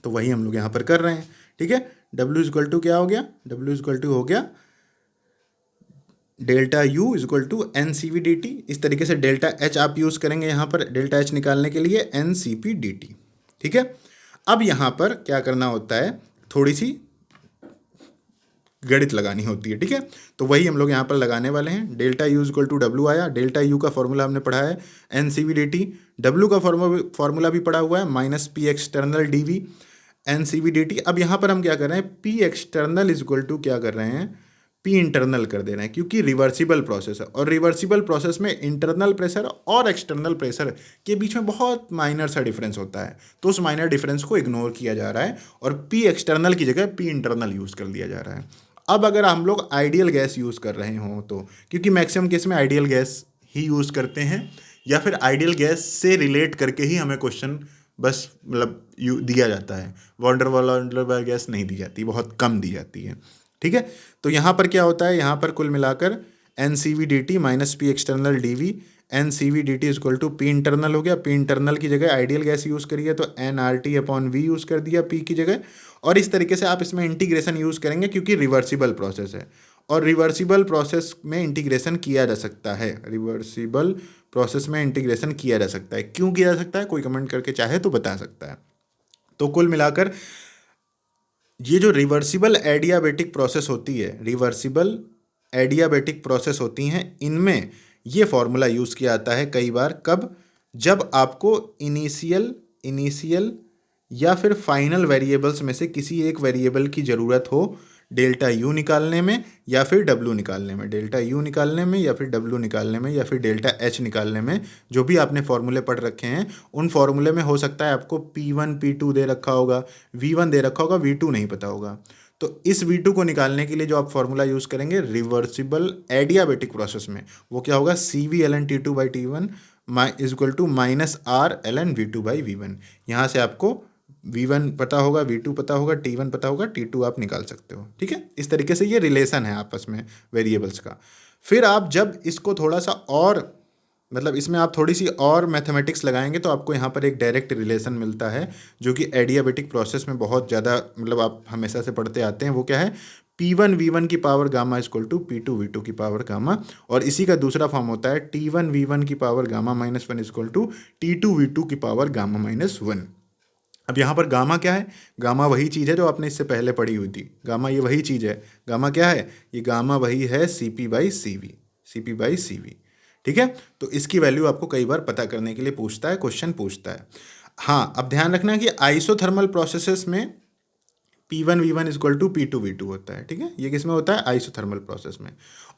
तो वही हम लोग यहाँ पर कर रहे हैं। ठीक है, डब्ल्यू इक्वल टू क्या हो गया, डब्ल्यू इक्वल टू हो गया delta U equal to n C V D T. इस तरीके से डेल्टा एच आप यूज़ करेंगे यहाँ पर डेल्टा एच निकालने के लिए, n C P d T. ठीक है, अब यहाँ पर क्या करना होता है, थोड़ी सी गणित लगानी होती है। ठीक है, तो वही हम लोग यहाँ पर लगाने वाले हैं। Delta U equal to W आया, डेल्टा यू का फॉर्मूला हमने पढ़ा है N C V D T, W का फॉर्मूला भी पढ़ा हुआ है minus P external d V n C V D T. अब यहाँ पर हम क्या कर रहे हैं, पी एक्सटर्नल इक्वल टू क्या कर रहे हैं, पी इंटरनल कर दे रहे हैं, क्योंकि रिवर्सिबल प्रोसेस है और रिवर्सिबल प्रोसेस में इंटरनल प्रेशर और एक्सटर्नल प्रेशर के बीच में बहुत माइनर सा डिफरेंस होता है, तो उस माइनर डिफरेंस को इग्नोर किया जा रहा है और पी एक्सटर्नल की जगह पी इंटरनल यूज़ कर दिया जा रहा है। अब अगर हम लोग आइडियल गैस यूज़ कर रहे हों तो, क्योंकि मैक्सिमम केस में आइडियल गैस ही यूज़ करते हैं, या फिर आइडियल गैस से रिलेट करके ही हमें क्वेश्चन बस मतलब दिया जाता है, वंडरवाल गैस नहीं दी जाती, बहुत कम दी जाती है। ठीक है, तो यहाँ पर क्या होता है, यहाँ पर कुल मिलाकर n C V D T minus P external d V n C V D T equal to P internal हो गया। पी इंटरनल की जगह आइडियल गैस यूज़ करिए तो n R T upon V use कर दिया पी की जगह, और इस तरीके से आप इसमें इंटीग्रेशन यूज़ करेंगे क्योंकि रिवर्सिबल प्रोसेस है और रिवर्सिबल प्रोसेस में इंटीग्रेशन किया जा सकता है। रिवर्सिबल प्रोसेस में इंटीग्रेशन किया जा सकता है, क्यों किया जा सकता है, कोई कमेंट करके चाहे तो बता सकता है। तो कुल मिलाकर ये जो रिवर्सिबल एडियाबेटिक प्रोसेस होती है, रिवर्सिबल एडियाबेटिक प्रोसेस होती हैं, इनमें ये फॉर्मूला यूज़ किया जाता है कई बार। कब, जब आपको इनिशियल या फिर फाइनल वेरिएबल्स में से किसी एक वेरिएबल की ज़रूरत हो डेल्टा यू निकालने में या फिर डब्ल्यू निकालने में, डेल्टा यू निकालने में या फिर डब्ल्यू निकालने में या फिर डेल्टा एच निकालने में। जो भी आपने फॉर्मूले पढ़ रखे हैं उन फॉर्मूले में हो सकता है आपको P1 P2 दे रखा होगा, V1 दे रखा होगा, V2 नहीं पता होगा। तो इस V2 को निकालने के लिए जो आप फॉर्मूला यूज़ करेंगे रिवर्सिबल एडियाबेटिक प्रोसेस में, वो क्या होगा, CV ln T2/T1 is equal to minus R ln V2/V1। यहाँ से आपको V1 पता होगा, V2 पता होगा, T1 पता होगा, T2 आप निकाल सकते हो। ठीक है, इस तरीके से ये रिलेशन है आपस में वेरिएबल्स का। फिर आप जब इसको थोड़ा सा और मतलब इसमें आप थोड़ी सी और मैथमेटिक्स लगाएंगे तो आपको यहाँ पर एक डायरेक्ट रिलेशन मिलता है जो कि एडियाबेटिक प्रोसेस में बहुत ज़्यादा मतलब आप हमेशा से पढ़ते आते हैं। वो क्या है, P1 V1 की power gamma equal to P2 V2 की पावर गामा, और इसी का दूसरा फॉर्म होता है T1 V1 की power gamma -1 equal to T2 V2 की पावर गामा -1। अब यहाँ पर गामा क्या है, गामा वही चीज़ है जो आपने इससे पहले पढ़ी हुई थी। गामा ये वही चीज़ है, गामा क्या है, ये गामा वही है CP/CV, CP/CV। ठीक है, तो इसकी वैल्यू आपको कई बार पता करने के लिए पूछता है, क्वेश्चन पूछता है। हाँ, अब ध्यान रखना कि आइसोथर्मल प्रोसेसेस में P1 V1 equal to P2 V2 होता है। ठीक है, ये किस में होता है, आइसोथर्मल प्रोसेस में।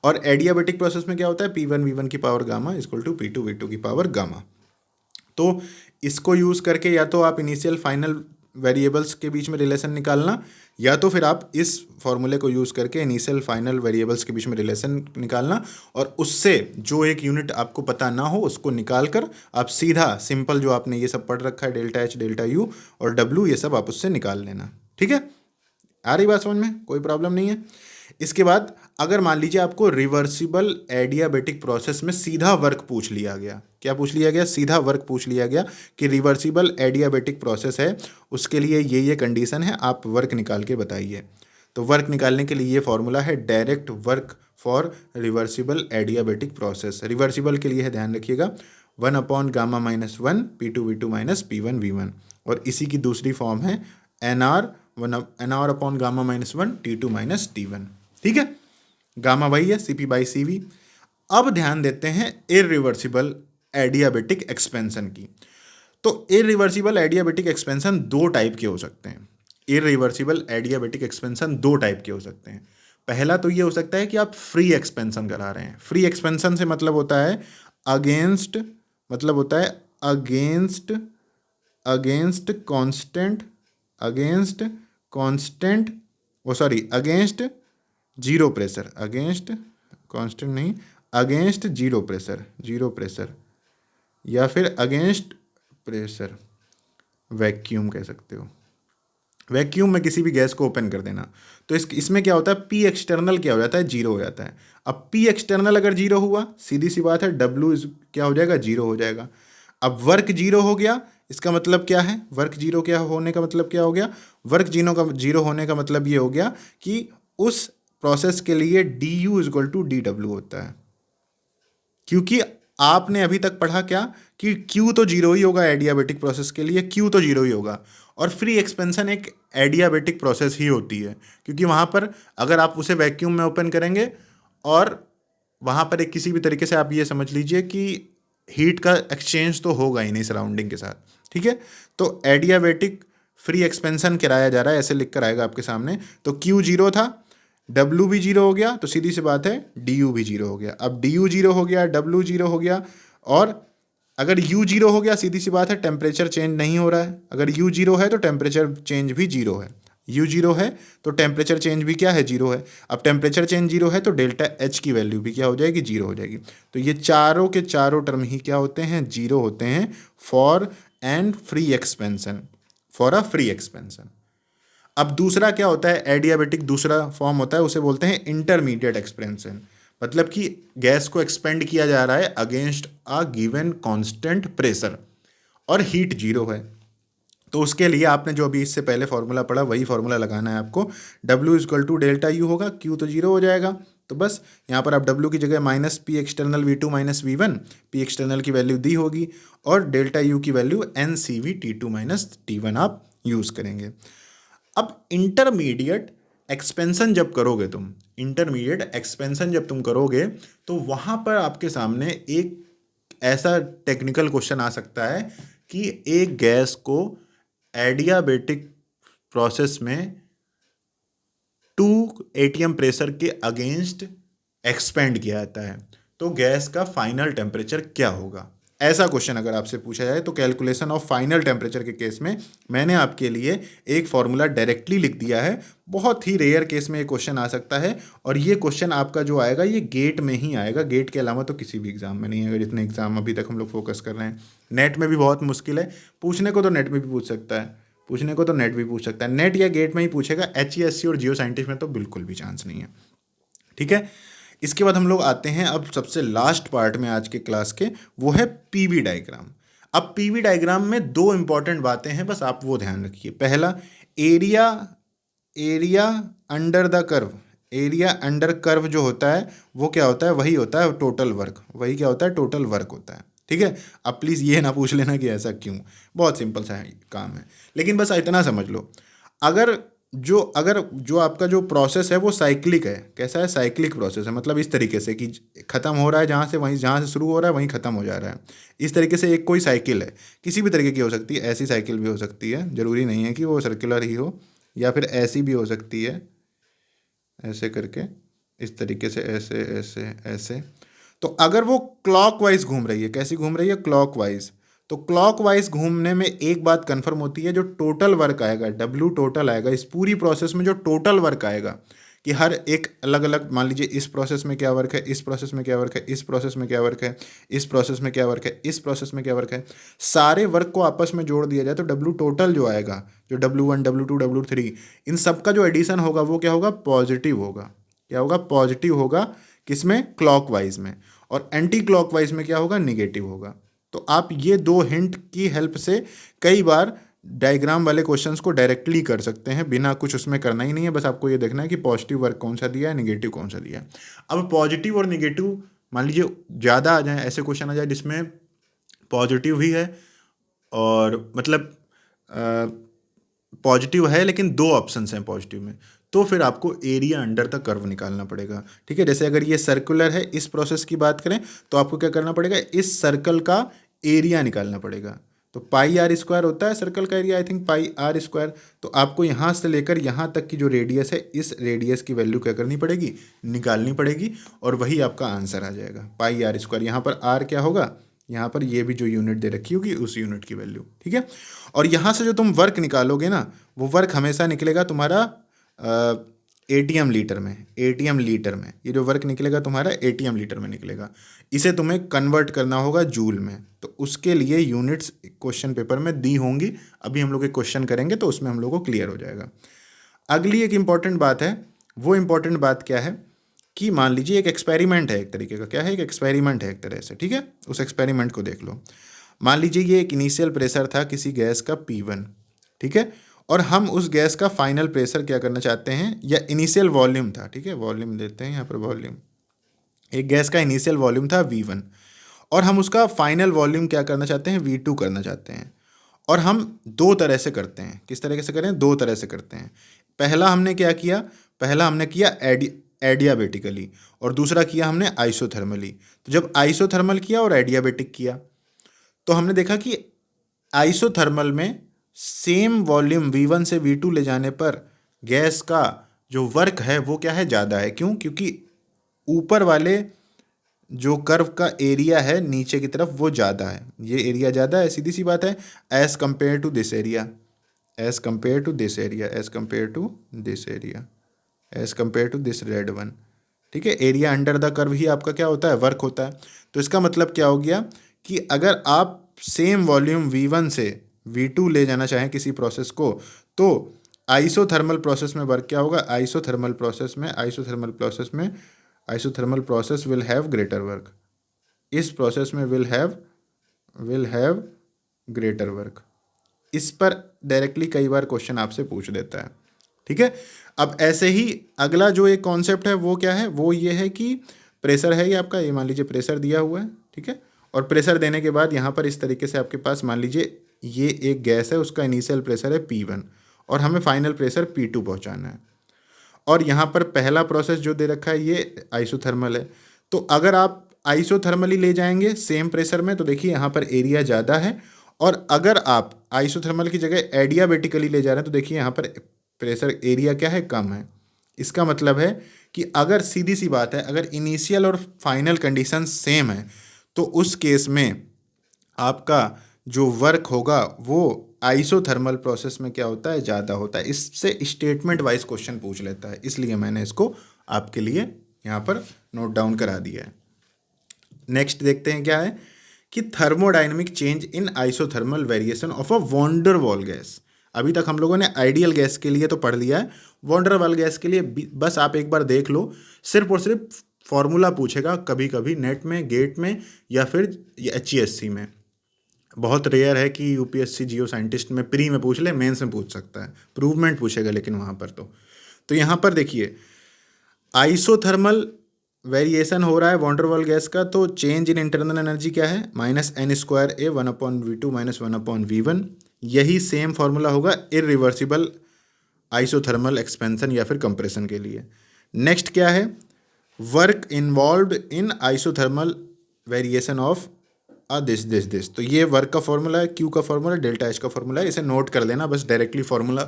और एडियाबेटिक प्रोसेस में क्या होता है, P1 V1 की power gamma equal to P2 V2 की पावर गामा। तो इसको यूज़ करके या तो आप इनिशियल फाइनल वेरिएबल्स के बीच में रिलेशन निकालना, या तो फिर आप इस फॉर्मूले को यूज़ करके इनिशियल फाइनल वेरिएबल्स के बीच में रिलेशन निकालना, और उससे जो एक यूनिट आपको पता ना हो उसको निकाल कर आप सीधा सिंपल जो आपने ये सब पढ़ रखा है डेल्टा एच, डेल्टा यू और डब्ल्यू, ये सब आप उससे निकाल लेना। ठीक है, आ रही बात समझ में, कोई प्रॉब्लम नहीं है। इसके बाद अगर मान लीजिए आपको रिवर्सिबल एडियाबेटिक प्रोसेस में सीधा वर्क पूछ लिया गया, क्या पूछ लिया गया, सीधा वर्क पूछ लिया गया कि रिवर्सिबल एडियाबेटिक प्रोसेस है, उसके लिए ये कंडीशन है, आप वर्क निकाल के बताइए। तो वर्क निकालने के लिए ये फॉर्मूला है direct work for reversible adiabatic process. Reversible के लिए है, ध्यान रखिएगा, 1/गामा-1 P2V2 - P1V1, और इसी की दूसरी फॉर्म है NR अपॉन गामा-1 T2 - T1। ठीक है, गामा वही है CP/CV। अब ध्यान देते हैं इरिवर्सिबल एडियाबेटिक एक्सपेंशन की। तो इरिवर्सिबल एडियाबेटिक एक्सपेंशन दो टाइप के हो सकते हैं। इरिवर्सिबल एडियाबेटिक एक्सपेंशन दो टाइप के हो सकते हैं। पहला तो ये हो सकता है कि आप फ्री एक्सपेंशन करा रहे हैं। फ्री एक्सपेंशन से मतलब होता है अगेंस्ट, मतलब होता है against, against constant, against constant, वो sorry against zero pressure, against constant नहीं, against zero pressure, zero pressure, या फिर अगेंस्ट प्रेशर वैक्यूम कह सकते हो। वैक्यूम में किसी भी गैस को ओपन कर देना, तो इसमें क्या होता है, पी एक्सटर्नल क्या हो जाता है, जीरो हो जाता है। अब पी एक्सटर्नल अगर जीरो हुआ, सीधी सी बात है डब्ल्यू क्या हो जाएगा, जीरो हो जाएगा। अब वर्क जीरो हो गया, इसका मतलब क्या है, वर्क जीरो क्या होने का मतलब क्या हो गया, वर्क जीरो होने का मतलब ये हो गया कि उस प्रोसेस के लिए d U is equal to d W होता है। क्योंकि आपने अभी तक पढ़ा क्या कि Q तो जीरो ही होगा एडियाबेटिक प्रोसेस के लिए, Q तो जीरो ही होगा। और फ्री एक्सपेंशन एक एडियाबेटिक प्रोसेस ही होती है, क्योंकि वहाँ पर अगर आप उसे वैक्यूम में ओपन करेंगे और वहाँ पर एक किसी भी तरीके से आप ये समझ लीजिए कि हीट का एक्सचेंज तो होगा ही नहीं सराउंडिंग के साथ, ठीक है। तो एडियाबेटिक फ्री एक्सपेंशन कराया जा रहा है, ऐसे लिख कर आएगा आपके सामने। तो Q जीरो था, डब्ल्यू भी जीरो हो गया, तो सीधी सी बात है डी यू भी जीरो हो गया। अब डी यू जीरो हो गया, डब्ल्यू जीरो हो गया, और अगर यू जीरो हो गया, सीधी सी बात है टेम्परेचर चेंज नहीं हो रहा है। अगर यू जीरो है तो टेम्परेचर चेंज भी जीरो है, यू जीरो है तो टेम्परेचर चेंज भी क्या है, जीरो है। अब टेम्परेचर चेंज जीरो है तो डेल्टा एच की वैल्यू भी क्या हो जाएगी, जीरो हो जाएगी। तो ये चारों के चारों टर्म ही क्या होते हैं, जीरो होते हैं for and free expansion, for a free expansion. अब दूसरा क्या होता है, एडियाबेटिक दूसरा फॉर्म होता है, उसे बोलते हैं इंटरमीडिएट एक्सपेंशन। मतलब कि गैस को एक्सपेंड किया जा रहा है against a given constant pressure और हीट जीरो है। तो उसके लिए आपने जो अभी इससे पहले फॉर्मूला पढ़ा वही फॉर्मूला लगाना है आपको। W is equal to delta U होगा, Q तो जीरो हो जाएगा। तो बस यहाँ पर आप W की जगह minus P external V2 minus V1, P external की वैल्यू दी होगी, और डेल्टा यू की value NCV T2 minus T1 आप यूज़ करेंगे। अब इंटरमीडिएट एक्सपेंशन जब करोगे तुम, इंटरमीडिएट एक्सपेंशन जब तुम करोगे, तो वहाँ पर आपके सामने एक ऐसा टेक्निकल क्वेश्चन आ सकता है कि एक गैस को एडियाबेटिक प्रोसेस में 2 atm प्रेशर के अगेंस्ट एक्सपेंड किया जाता है, तो गैस का फाइनल टेम्परेचर क्या होगा। ऐसा क्वेश्चन अगर आपसे पूछा जाए तो कैलकुलेशन ऑफ फाइनल टेम्परेचर के केस में मैंने आपके लिए एक फॉर्मूला डायरेक्टली लिख दिया है। बहुत ही रेयर केस में ये क्वेश्चन आ सकता है, और ये क्वेश्चन आपका जो आएगा ये गेट में ही आएगा, गेट के अलावा तो किसी भी एग्जाम में नहीं आएगा, जितने एग्जाम अभी तक हम लोग फोकस कर रहे हैं। नेट में भी बहुत मुश्किल है पूछने को, तो नेट में भी पूछ सकता है, पूछने को तो नेट भी पूछ सकता है, नेट या गेट में ही पूछेगा। HESC और जियो साइंटिस्ट में तो बिल्कुल भी चांस नहीं है, ठीक है। इसके बाद हम लोग आते हैं अब सबसे लास्ट पार्ट में आज के क्लास के, वो है पीवी डायग्राम। अब पीवी डायग्राम में दो इंपॉर्टेंट बातें हैं, बस आप वो ध्यान रखिए। पहला, area, area under the curve, area under curve जो होता है वो क्या होता है, वही होता है टोटल वर्क, वही क्या होता है, टोटल वर्क होता है, ठीक है। अब प्लीज़ ये ना पूछ लेना कि ऐसा क्यों, बहुत सिंपल सा काम है, लेकिन बस इतना समझ लो। अगर जो आपका जो प्रोसेस है वो साइक्लिक है, कैसा है, साइक्लिक प्रोसेस है, मतलब इस तरीके से कि ख़त्म हो रहा है जहाँ से, वहीं जहाँ से शुरू हो रहा है वहीं ख़त्म हो जा रहा है, इस तरीके से एक कोई साइकिल है, किसी भी तरीके की हो सकती है, ऐसी साइकिल भी हो सकती है, ज़रूरी नहीं है कि वो सर्कुलर ही हो, या फिर ऐसी भी हो सकती है, ऐसे करके, इस तरीके से, ऐसे ऐसे ऐसे। तो अगर वो क्लॉकवाइज घूम रही है, कैसी घूम रही है, क्लॉकवाइज, तो क्लॉकवाइज घूमने में एक बात कंफर्म होती है, जो टोटल वर्क आएगा, W टोटल आएगा इस पूरी प्रोसेस में, जो टोटल वर्क आएगा कि हर एक अलग अलग, मान लीजिए इस प्रोसेस में क्या वर्क है, इस प्रोसेस में क्या वर्क है, इस प्रोसेस में क्या वर्क है, इस प्रोसेस में क्या वर्क है, इस प्रोसेस में क्या वर्क है, सारे वर्क को आपस में जोड़ दिया जाए तो W टोटल जो आएगा, जो W1 W2 W3, इन सब का जो एडिशन होगा वो क्या होगा, पॉजिटिव होगा। क्या होगा, पॉजिटिव होगा, किसमें, क्लॉकवाइज में। और एंटी क्लॉकवाइज में क्या होगा, निगेटिव होगा। तो आप ये दो हिंट की हेल्प से कई बार डायग्राम वाले क्वेश्चंस को डायरेक्टली कर सकते हैं, बिना कुछ उसमें करना ही नहीं है, बस आपको ये देखना है कि पॉजिटिव वर्क कौन सा दिया है, निगेटिव कौन सा दिया है। अब पॉजिटिव और निगेटिव मान लीजिए ज़्यादा आ जाए, ऐसे क्वेश्चन आ जाए जिसमें पॉजिटिव ही है, और मतलब पॉजिटिव है लेकिन दो ऑप्शंस हैं पॉजिटिव में, तो फिर आपको एरिया अंडर द कर्व निकालना पड़ेगा, ठीक है। जैसे अगर ये सर्कुलर है, इस प्रोसेस की बात करें, तो आपको क्या करना पड़ेगा, इस सर्कल का एरिया निकालना पड़ेगा। तो पाई आर स्क्वायर होता है सर्कल का area, I think pi R square. तो आपको यहाँ से लेकर यहाँ तक की जो रेडियस है, इस रेडियस की वैल्यू क्या करनी पड़ेगी, निकालनी पड़ेगी, और वही आपका आंसर आ जाएगा पाई आर स्क्वायर। यहाँ पर आर क्या होगा, यहाँ पर ये भी जो यूनिट दे रखी होगी उस यूनिट की वैल्यू, ठीक है। और यहाँ से जो तुम वर्क निकालोगे ना, वो वर्क हमेशा निकलेगा तुम्हारा एटीएम लीटर में, एटीएम लीटर में। ये जो वर्क निकलेगा तुम्हारा एटीएम लीटर में निकलेगा। इसे तुम्हें कन्वर्ट करना होगा जूल में, तो उसके लिए यूनिट्स क्वेश्चन पेपर में दी होंगी। अभी हम लोग एक क्वेश्चन करेंगे तो उसमें हम लोग को क्लियर हो जाएगा। अगली एक इम्पॉर्टेंट बात है, वो इम्पॉर्टेंट बात क्या है कि मान लीजिए एक एक्सपेरिमेंट है, एक तरीके का क्या है, एक एक्सपेरिमेंट है एक तरह से, ठीक है। उस एक्सपेरिमेंट को देख लो। मान लीजिए ये एक इनिशियल प्रेशर था किसी गैस का P1, ठीक है, और हम उस गैस का फाइनल प्रेशर क्या करना चाहते हैं, या इनिशियल वॉल्यूम था, ठीक है, वॉल्यूम लेते हैं यहाँ पर, वॉल्यूम, एक गैस का इनिशियल वॉल्यूम था V1, और हम उसका फाइनल वॉल्यूम क्या करना चाहते हैं, V2 करना चाहते हैं। और हम दो तरह से करते हैं, किस तरीके से करें, दो तरह से करते हैं। पहला हमने क्या किया, पहला हमने किया एडियाबेटिकली, और दूसरा किया हमने आइसोथर्मली। तो जब आइसोथर्मल किया और एडियाबेटिक किया, तो हमने देखा कि आइसोथर्मल में सेम वॉल्यूम V1 से V2 ले जाने पर गैस का जो वर्क है वो क्या है, ज़्यादा है। क्यों, क्योंकि ऊपर वाले जो कर्व का एरिया है नीचे की तरफ वो ज़्यादा है, ये एरिया ज़्यादा है, सीधी सी बात है, as compare to this area, as compare to this area, as compare to this area, as compare to this red one, ठीक है। एरिया अंडर द कर्व ही आपका क्या होता है, वर्क होता है। तो इसका मतलब क्या हो गया कि अगर आप सेम वॉल्यूम V1 से V2 ले जाना चाहें किसी प्रोसेस को, तो आइसोथर्मल प्रोसेस में वर्क क्या होगा, आइसोथर्मल प्रोसेस में, isothermal process will have greater work, इस प्रोसेस में विल हैव ग्रेटर वर्क। इस पर डायरेक्टली कई बार क्वेश्चन आपसे पूछ देता है, ठीक है। अब ऐसे ही अगला जो एक कॉन्सेप्ट है वो क्या है, वो ये है कि प्रेशर है ये आपका, ये मान लीजिए प्रेशर दिया हुआ है, ठीक है। और प्रेशर देने के बाद यहाँ पर इस तरीके से आपके पास मान लीजिए ये एक गैस है, उसका इनिशियल प्रेशर है P1 और हमें फाइनल प्रेशर P2 पहुँचाना है। और यहाँ पर पहला प्रोसेस जो दे रखा है ये आइसोथर्मल है। तो अगर आप आइसोथर्मली ले जाएंगे सेम प्रेशर में, तो देखिए यहाँ पर एरिया ज़्यादा है, और अगर आप आइसोथर्मल की जगह एडियाबेटिकली ले जा रहे हैं तो देखिए यहाँ पर प्रेशर एरिया क्या है, कम है। इसका मतलब है कि अगर सीधी सी बात है, अगर इनिशियल और फाइनल कंडीशन सेम है तो उस केस में आपका जो वर्क होगा वो आइसोथर्मल प्रोसेस में क्या होता है, ज़्यादा होता है। इससे स्टेटमेंट वाइज क्वेश्चन पूछ लेता है, इसलिए मैंने इसको आपके लिए यहाँ पर नोट डाउन करा दिया है। नेक्स्ट देखते हैं क्या है कि thermodynamic change in isothermal variation of a van der Waal gas. अभी तक हम लोगों ने आइडियल गैस के लिए तो पढ़ लिया है, वॉन डर वाल गैस के लिए बस आप एक बार देख लो। सिर्फ और सिर्फ फॉर्मूला पूछेगा कभी कभी नेट में, गेट में, या फिर HESC में। बहुत रेयर है कि UPSC जियो साइंटिस्ट में प्री में पूछ ले, मेंस में पूछ सकता है, प्रूवमेंट पूछेगा लेकिन वहाँ पर तो यहाँ पर देखिए आइसोथर्मल वेरिएशन हो रहा है वॉन डर वाल गैस का, तो चेंज इन इंटरनल एनर्जी क्या है, -n² 1/V2 - 1/V1। यही सेम फार्मूला होगा इरिवर्सिबल आइसोथर्मल एक्सपेंशन या फिर कंप्रेशन के लिए। नेक्स्ट क्या है, work involved in isothermal variation of this. तो ये वर्क का फॉर्मूला है, Q का फॉर्मूला, डेल्टा H का फॉर्मूला है, इसे नोट कर लेना बस। डायरेक्टली फॉर्मूला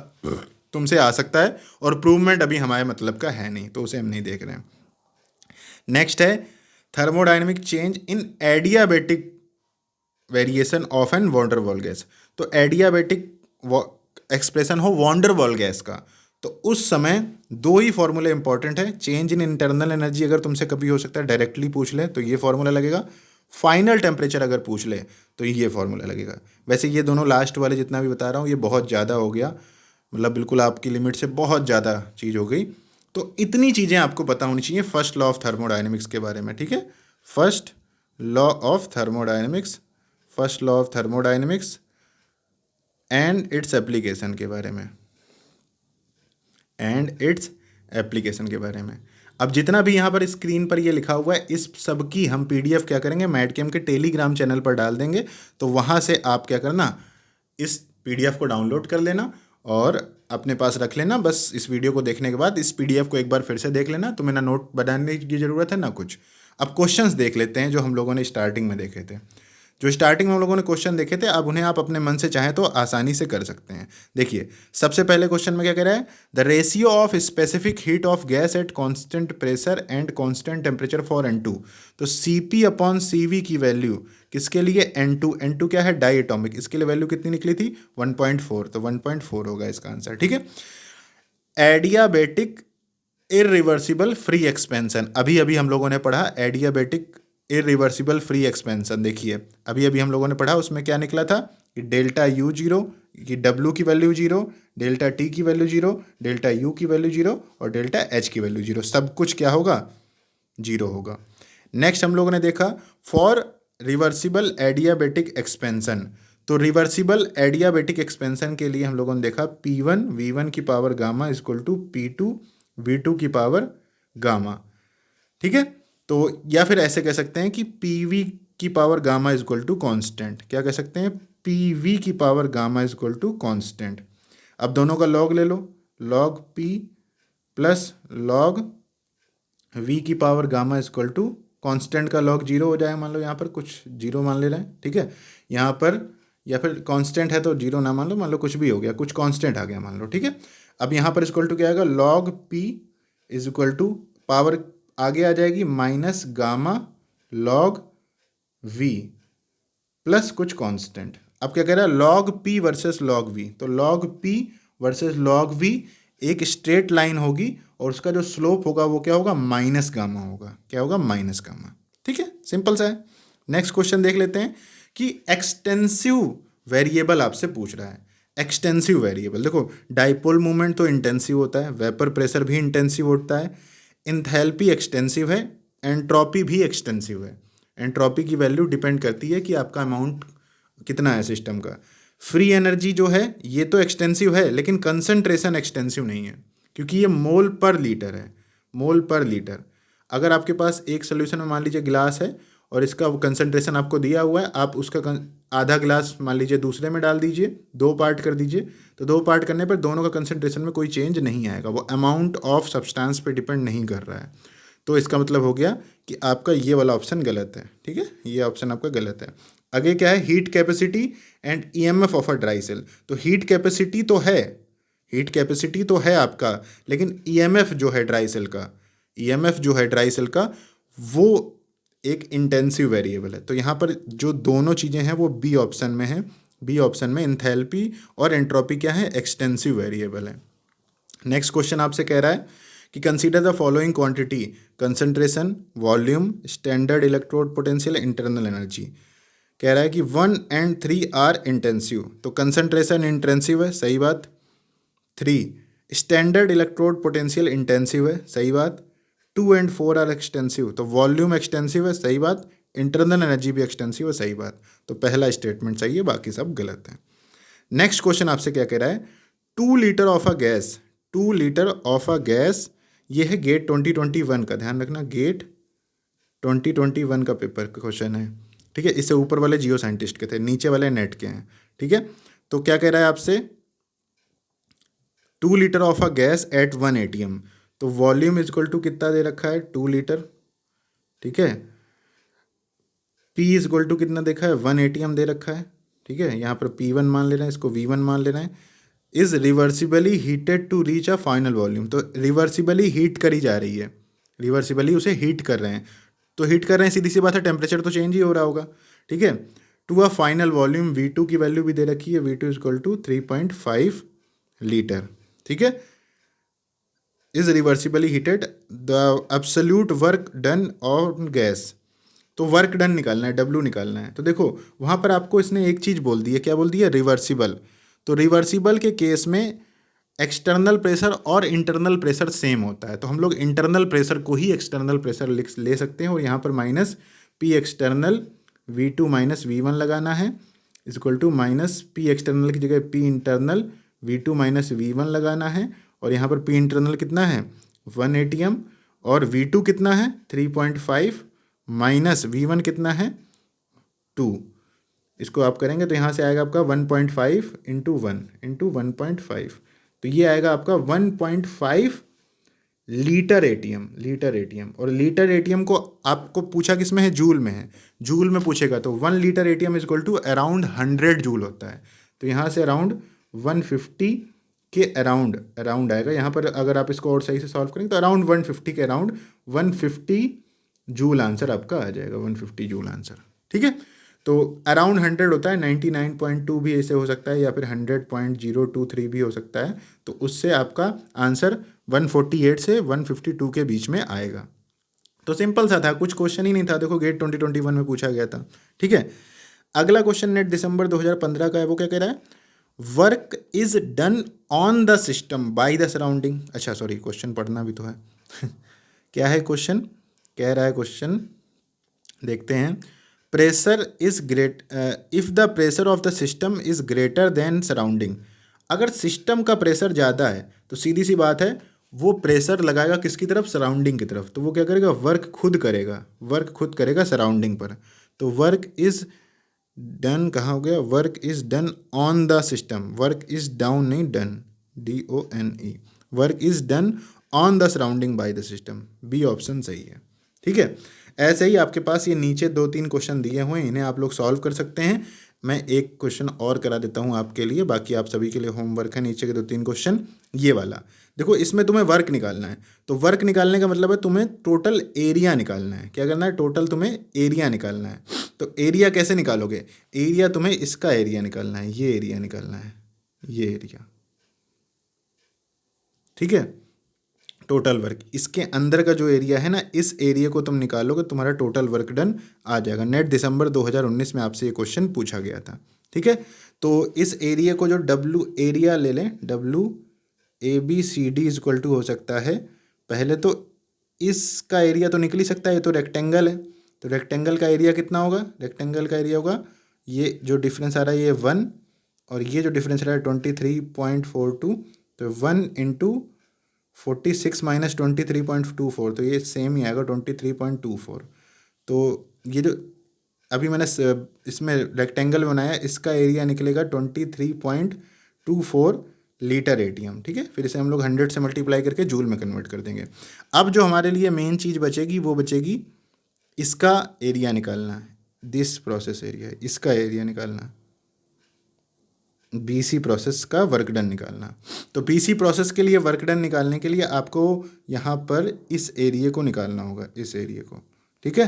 तुमसे आ सकता है और प्रूवमेंट अभी हमारे मतलब का है नहीं, तो उसे हम नहीं देख रहे हैं। नेक्स्ट है thermodynamic change in adiabatic variation of an van der Waal gas. तो एडियाबेटिक एक्सप्रेशन हो वॉन डर वाल गैस का, तो उस समय दो ही फॉर्मूले इंपॉर्टेंट है। चेंज इन इंटरनल एनर्जी अगर तुमसे कभी हो सकता है डायरेक्टली पूछ ले तो ये फॉर्मूला लगेगा, फाइनल टेम्परेचर अगर पूछ ले तो ये फॉर्मूला लगेगा। वैसे ये दोनों लास्ट वाले जितना भी बता रहा हूँ ये बहुत ज़्यादा हो गया, मतलब बिल्कुल आपकी लिमिट से बहुत ज़्यादा चीज़ हो गई। तो इतनी चीज़ें आपको पता होनी चाहिए फर्स्ट लॉ ऑफ थर्मोडायनेमिक्स के बारे में, ठीक है। First law of thermodynamics, first law of thermodynamics and its application के बारे में, एंड इट्स एप्लीकेशन के बारे में। अब जितना भी यहाँ पर स्क्रीन पर ये लिखा हुआ है इस सब की हम PDF क्या करेंगे, मैडकेम के टेलीग्राम चैनल पर डाल देंगे। तो वहाँ से आप क्या करना, इस PDF को डाउनलोड कर लेना और अपने पास रख लेना। बस इस वीडियो को देखने के बाद इस PDF को एक बार फिर से देख लेना, तुम्हें ना नोट बनाने की ज़रूरत है ना कुछ। अब क्वेश्चंस देख लेते हैं जो हम लोगों ने स्टार्टिंग में देखे थे। जो स्टार्टिंग में हम लोगों ने क्वेश्चन देखे थे, अब उन्हें आप अपने मन से चाहें तो आसानी से कर सकते हैं। देखिए सबसे पहले क्वेश्चन में क्या कह रहा है, the ratio of specific heat of gas at constant pressure and constant temperature for N2। तो Cp अपॉन Cv की वैल्यू किसके लिए, N2 क्या है, डाई एटॉमिक, इसके लिए वैल्यू कितनी निकली थी 1.4, तो 1.4 होगा इसका आंसर। ठीक है, एडियाबेटिक इरिवर्सिबल फ्री एक्सपेंशन, अभी अभी हम लोगों ने पढ़ा एडियाबेटिक इरिवर्सिबल फ्री एक्सपेंशन। देखिए अभी अभी हम लोगों ने पढ़ा, उसमें क्या निकला था कि डेल्टा यू जीरो, कि डब्ल्यू की वैल्यू जीरो, डेल्टा टी की वैल्यू जीरो, डेल्टा यू की वैल्यू जीरो और डेल्टा एच की वैल्यू जीरो, सब कुछ क्या होगा, जीरो होगा। नेक्स्ट हम लोगों ने देखा फॉर रिवर्सिबल एडियाबेटिक एक्सपेंशन, तो रिवर्सिबल एडियाबेटिक एक्सपेंशन के लिए हम लोगों ने देखा P1 V1 की power gamma equal to P2 V2 की पावर गामा। ठीक है, तो या फिर ऐसे कह सकते हैं कि PV की power gamma equal to constant, क्या कह सकते हैं, PV की power gamma equal to constant. अब दोनों का लॉग ले लो, log P plus log V की power gamma equal to constant का लॉग जीरो हो जाएगा, मान लो यहाँ पर कुछ जीरो मान ले रहे हैं। ठीक है, यहाँ पर या फिर कांस्टेंट है तो जीरो ना मान लो कुछ भी हो गया, कुछ कांस्टेंट आ गया मान लो। ठीक है, अब यहाँ पर इक्वल टू क्या आएगा, log P is equal to power आगे आ जाएगी minus gamma log V plus कुछ कांस्टेंट। अब क्या कह रहा है, log P versus log V, तो log P versus log V एक स्ट्रेट लाइन होगी और उसका जो स्लोप होगा वो क्या होगा, माइनस गामा होगा, क्या होगा, माइनस गामा। ठीक है, सिंपल सा है। नेक्स्ट क्वेश्चन देख लेते हैं कि एक्सटेंसिव वेरिएबल आपसे पूछ रहा है। एक्सटेंसिव वेरिएबल, देखो डाइपोल मूवमेंट तो इंटेंसिव होता है, वेपर प्रेशर भी इंटेंसिव होता है, इंथैल्पी एक्सटेंसिव है, एंट्रोपी भी एक्सटेंसिव है। एंट्रोपी की वैल्यू डिपेंड करती है कि आपका अमाउंट कितना है सिस्टम का। फ्री एनर्जी जो है ये तो एक्सटेंसिव है, लेकिन कंसंट्रेशन एक्सटेंसिव नहीं है, क्योंकि ये मोल पर लीटर है, मोल पर लीटर। अगर आपके पास एक सोल्यूशन में मान लीजिए गिलास है और इसका कंसंट्रेशन आपको दिया हुआ है, आप उसका आधा गिलास मान लीजिए दूसरे में डाल दीजिए, 2 पार्ट कर दीजिए, तो 2 पार्ट करने पर दोनों का कंसंट्रेशन में कोई चेंज नहीं आएगा, वो अमाउंट ऑफ सब्सटेंस पे डिपेंड नहीं कर रहा है। तो इसका मतलब हो गया कि आपका ये वाला ऑप्शन गलत है। ठीक है, ये ऑप्शन आपका गलत है। आगे क्या है, heat capacity and EMF of a dry cell, तो हीट कैपेसिटी तो है, हीट कैपेसिटी तो है आपका, लेकिन ईएमएफ जो है ड्राई सेल का, ईएमएफ जो है ड्राई सेल का वो एक इंटेंसिव वेरिएबल है। तो यहाँ पर जो दोनों चीज़ें हैं वो बी ऑप्शन में है, बी ऑप्शन में इंथैल्पी और एंट्रोपी क्या है, एक्सटेंसिव वेरिएबल है। नेक्स्ट क्वेश्चन आपसे कह रहा है कि consider the following quantity, concentration, volume, standard electrode potential, internal energy. कह रहा है कि 1 and 3 आर इंटेंसिव, तो कंसंट्रेशन इंटेंसिव है, सही बात। 3 स्टैंडर्ड इलेक्ट्रोड पोटेंशियल इंटेंसिव है, सही बात। 2 and 4 आर एक्सटेंसिव, तो वॉल्यूम एक्सटेंसिव है, सही बात। इंटरनल एनर्जी भी एक्सटेंसिव है, सही बात। तो पहला स्टेटमेंट सही है, बाकी सब गलत है। नेक्स्ट क्वेश्चन आपसे क्या कह रहा है, 2 litre of a gas, 2 litre of a gas, ये है गेट 2021 का, ध्यान रखना गेट 2021 का पेपर क्वेश्चन है। ठीक है, इससे ऊपर वाले जियो साइंटिस्ट के थे, नीचे वाले नेट के हैं। ठीक है, तो क्या कह रहा है आपसे, 2 litre of a gas at 1 ATM, तो वॉल्यूम इक्वल टू कितना दे रखा है, 2 लीटर। ठीक है, P इक्वल टू कितना देखा है, 1 ATM दे रखा है। ठीक है, यहाँ पर P1 मान ले रहे हैं, इसको V1 मान ले रहे हैं। Is reversibly heated to reach a final volume, तो रिवर्सिबली हीट करी जा रही है, रिवर्सिबली उसे हीट कर रहे हैं, तो हीट कर रहे हैं, सीधी सी बात है, टेम्परेचर तो चेंज ही हो रहा होगा। ठीक है, to a final volume, V2 की वैल्यू भी दे रखी है, V2 इक्वल टू 3.5 लीटर। ठीक है, is reversibly heated, the absolute work done on gas, तो वर्क डन निकालना है, W निकालना है। तो देखो वहाँ पर आपको इसने एक चीज़ बोल दी है, क्या बोल दी है, रिवर्सिबल। तो रिवर्सिबल के केस में एक्सटर्नल प्रेशर और इंटरनल प्रेशर सेम होता है, तो हम लोग इंटरनल प्रेशर को ही एक्सटर्नल प्रेशर ले सकते हैं, और यहाँ पर minus P external V2 minus V1 लगाना है, equal to minus P external की जगह P internal V2 minus V1 लगाना है, और यहाँ पर P इंटरनल कितना है 1 ATM, और V2 कितना है 3.5 माइनस V1 कितना है 2, इसको आप करेंगे तो यहाँ से आएगा आपका 1.5 इंटू 1 इंटू 1.5, तो ये आएगा आपका 1.5 लीटर एटीएम और लीटर एटीएम को आपको पूछा किस में है, जूल में है। जूल में पूछेगा तो 1 litre ATM is equal to around 100 joule होता है। तो यहाँ से अराउंड 150 के अराउंड आएगा। यहाँ पर अगर आप इसको और सही से सॉल्व करेंगे तो अराउंड 150 के अराउंड 150 जूल आंसर आपका आ जाएगा, 150 जूल आंसर। ठीक है, तो अराउंड 100 होता है, 99.2 भी ऐसे हो सकता है या फिर 100.023 भी हो सकता है। तो उससे आपका आंसर 148 से 152 के बीच में आएगा। तो सिंपल सा था, कुछ क्वेश्चन ही नहीं था। देखो गेट 2021 में पूछा गया था। ठीक है, अगला क्वेश्चन नेट दिसंबर 2015 का है। वो क्या कह रहा है, work is done on the system by the surrounding. अच्छा सॉरी, क्वेश्चन पढ़ना भी तो है क्या है क्वेश्चन, कह रहा है क्वेश्चन, देखते हैं। Pressure is great if the pressure of the system is greater than surrounding. अगर सिस्टम का प्रेशर ज़्यादा है तो सीधी सी बात है वो प्रेशर लगाएगा किसकी तरफ, सराउंडिंग की तरफ। तो वो क्या करेगा, वर्क खुद करेगा सराउंडिंग पर। तो वर्क इज डन कहाँ हो गया, work is done on the system, work is down नहीं, done DONE, work is done on the surrounding by the system. B option सही है। ठीक है, ऐसे ही आपके पास ये नीचे 2-3 क्वेश्चन दिए हुए हैं, इन्हें आप लोग सॉल्व कर सकते हैं। मैं एक क्वेश्चन और करा देता हूँ आपके लिए, बाकी आप सभी के लिए होमवर्क है नीचे के 2-3 क्वेश्चन। ये वाला देखो, इसमें तुम्हें वर्क निकालना है। तो वर्क निकालने का मतलब है तुम्हें टोटल एरिया निकालना है। क्या करना है, टोटल तुम्हें एरिया निकालना है। तो एरिया कैसे निकालोगे, एरिया तुम्हें इसका एरिया निकालना है, ये एरिया निकालना है, ये एरिया। ठीक है, टोटल वर्क, इसके अंदर का जो एरिया है ना, इस एरिया को तुम निकालोगे, तुम्हारा टोटल वर्क डन आ जाएगा। नेट दिसंबर 2019 में आपसे ये क्वेश्चन पूछा गया था। ठीक है, तो इस एरिया को जो W एरिया ले लें, WABCD इज इक्वल टू हो सकता है, पहले तो इसका एरिया तो निकल ही सकता है, ये तो रेक्टेंगल है। तो रेक्टेंगल का एरिया कितना होगा, रेक्टेंगल का एरिया होगा, ये जो डिफरेंस आ रहा है ये 1, और ये जो डिफरेंस आ रहा है 23.42, तो 1 इंटू 46 माइनस 23.24, तो ये सेम ही आएगा 23.24। तो ये जो अभी मैंने इसमें रेक्टेंगल बनाया, इसका एरिया निकलेगा 23.24 लीटर एटीएम। ठीक है, फिर इसे हम लोग 100 से मल्टीप्लाई करके जूल में कन्वर्ट कर देंगे। अब जो हमारे लिए मेन चीज़ बचेगी वो बचेगी इसका एरिया निकालना है, दिस प्रोसेस एरिया, इसका एरिया निकालना, BC प्रोसेस का वर्क डन निकालना। तो BC प्रोसेस के लिए वर्क डन निकालने के लिए आपको यहाँ पर इस एरिया को निकालना होगा, इस एरिया को। ठीक है,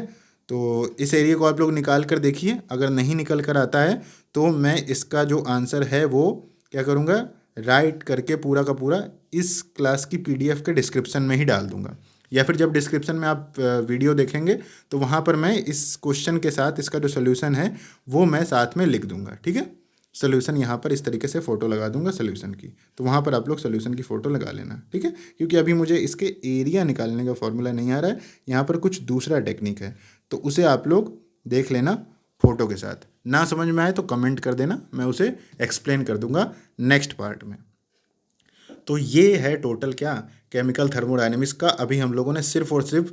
तो इस एरिया को आप लोग निकाल कर देखिए, अगर नहीं निकल कर आता है तो मैं इसका जो आंसर है वो क्या करूँगा, राइट करके पूरा का पूरा इस क्लास की PDF के डिस्क्रिप्शन में ही डाल दूँगा, या फिर जब डिस्क्रिप्शन में आप वीडियो देखेंगे तो वहाँ पर मैं इस क्वेश्चन के साथ इसका जो सोल्यूशन है वो मैं साथ में लिख दूँगा। ठीक है, सोल्यूशन यहाँ पर इस तरीके से फ़ोटो लगा दूंगा सोल्यूशन की, तो वहाँ पर आप लोग सोल्यूशन की फ़ोटो लगा लेना। ठीक है, क्योंकि अभी मुझे इसके एरिया निकालने का फॉर्मूला नहीं आ रहा है, यहाँ पर कुछ दूसरा टेक्निक है, तो उसे आप लोग देख लेना फ़ोटो के साथ। ना समझ में आए तो कमेंट कर देना, मैं उसे एक्सप्लेन कर दूंगा नेक्स्ट पार्ट में। तो ये है टोटल क्या, केमिकल थर्मोडायनेमिक्स का अभी हम लोगों ने सिर्फ और सिर्फ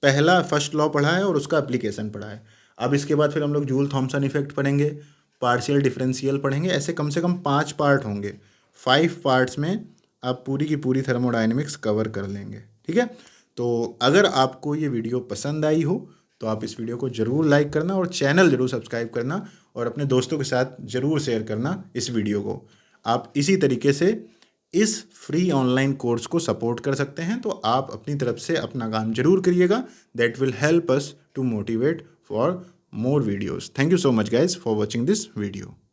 पहला फर्स्ट लॉ पढ़ा है और उसका एप्लीकेशन पढ़ा है। अब इसके बाद फिर हम लोग जूल थॉमसन इफेक्ट पढ़ेंगे, पार्शियल डिफरेंशियल पढ़ेंगे, ऐसे कम से कम 5 पार्ट होंगे। 5 पार्ट्स में आप पूरी की पूरी थर्मोडायनेमिक्स कवर कर लेंगे। ठीक है, तो अगर आपको ये वीडियो पसंद आई हो तो आप इस वीडियो को ज़रूर लाइक करना और चैनल ज़रूर सब्सक्राइब करना और अपने दोस्तों के साथ ज़रूर शेयर करना इस वीडियो को। आप इसी तरीके से इस फ्री ऑनलाइन कोर्स को सपोर्ट कर सकते हैं, तो आप अपनी तरफ से अपना काम जरूर करिएगा। That will help us to motivate for more videos. Thank you so much guys for watching this video.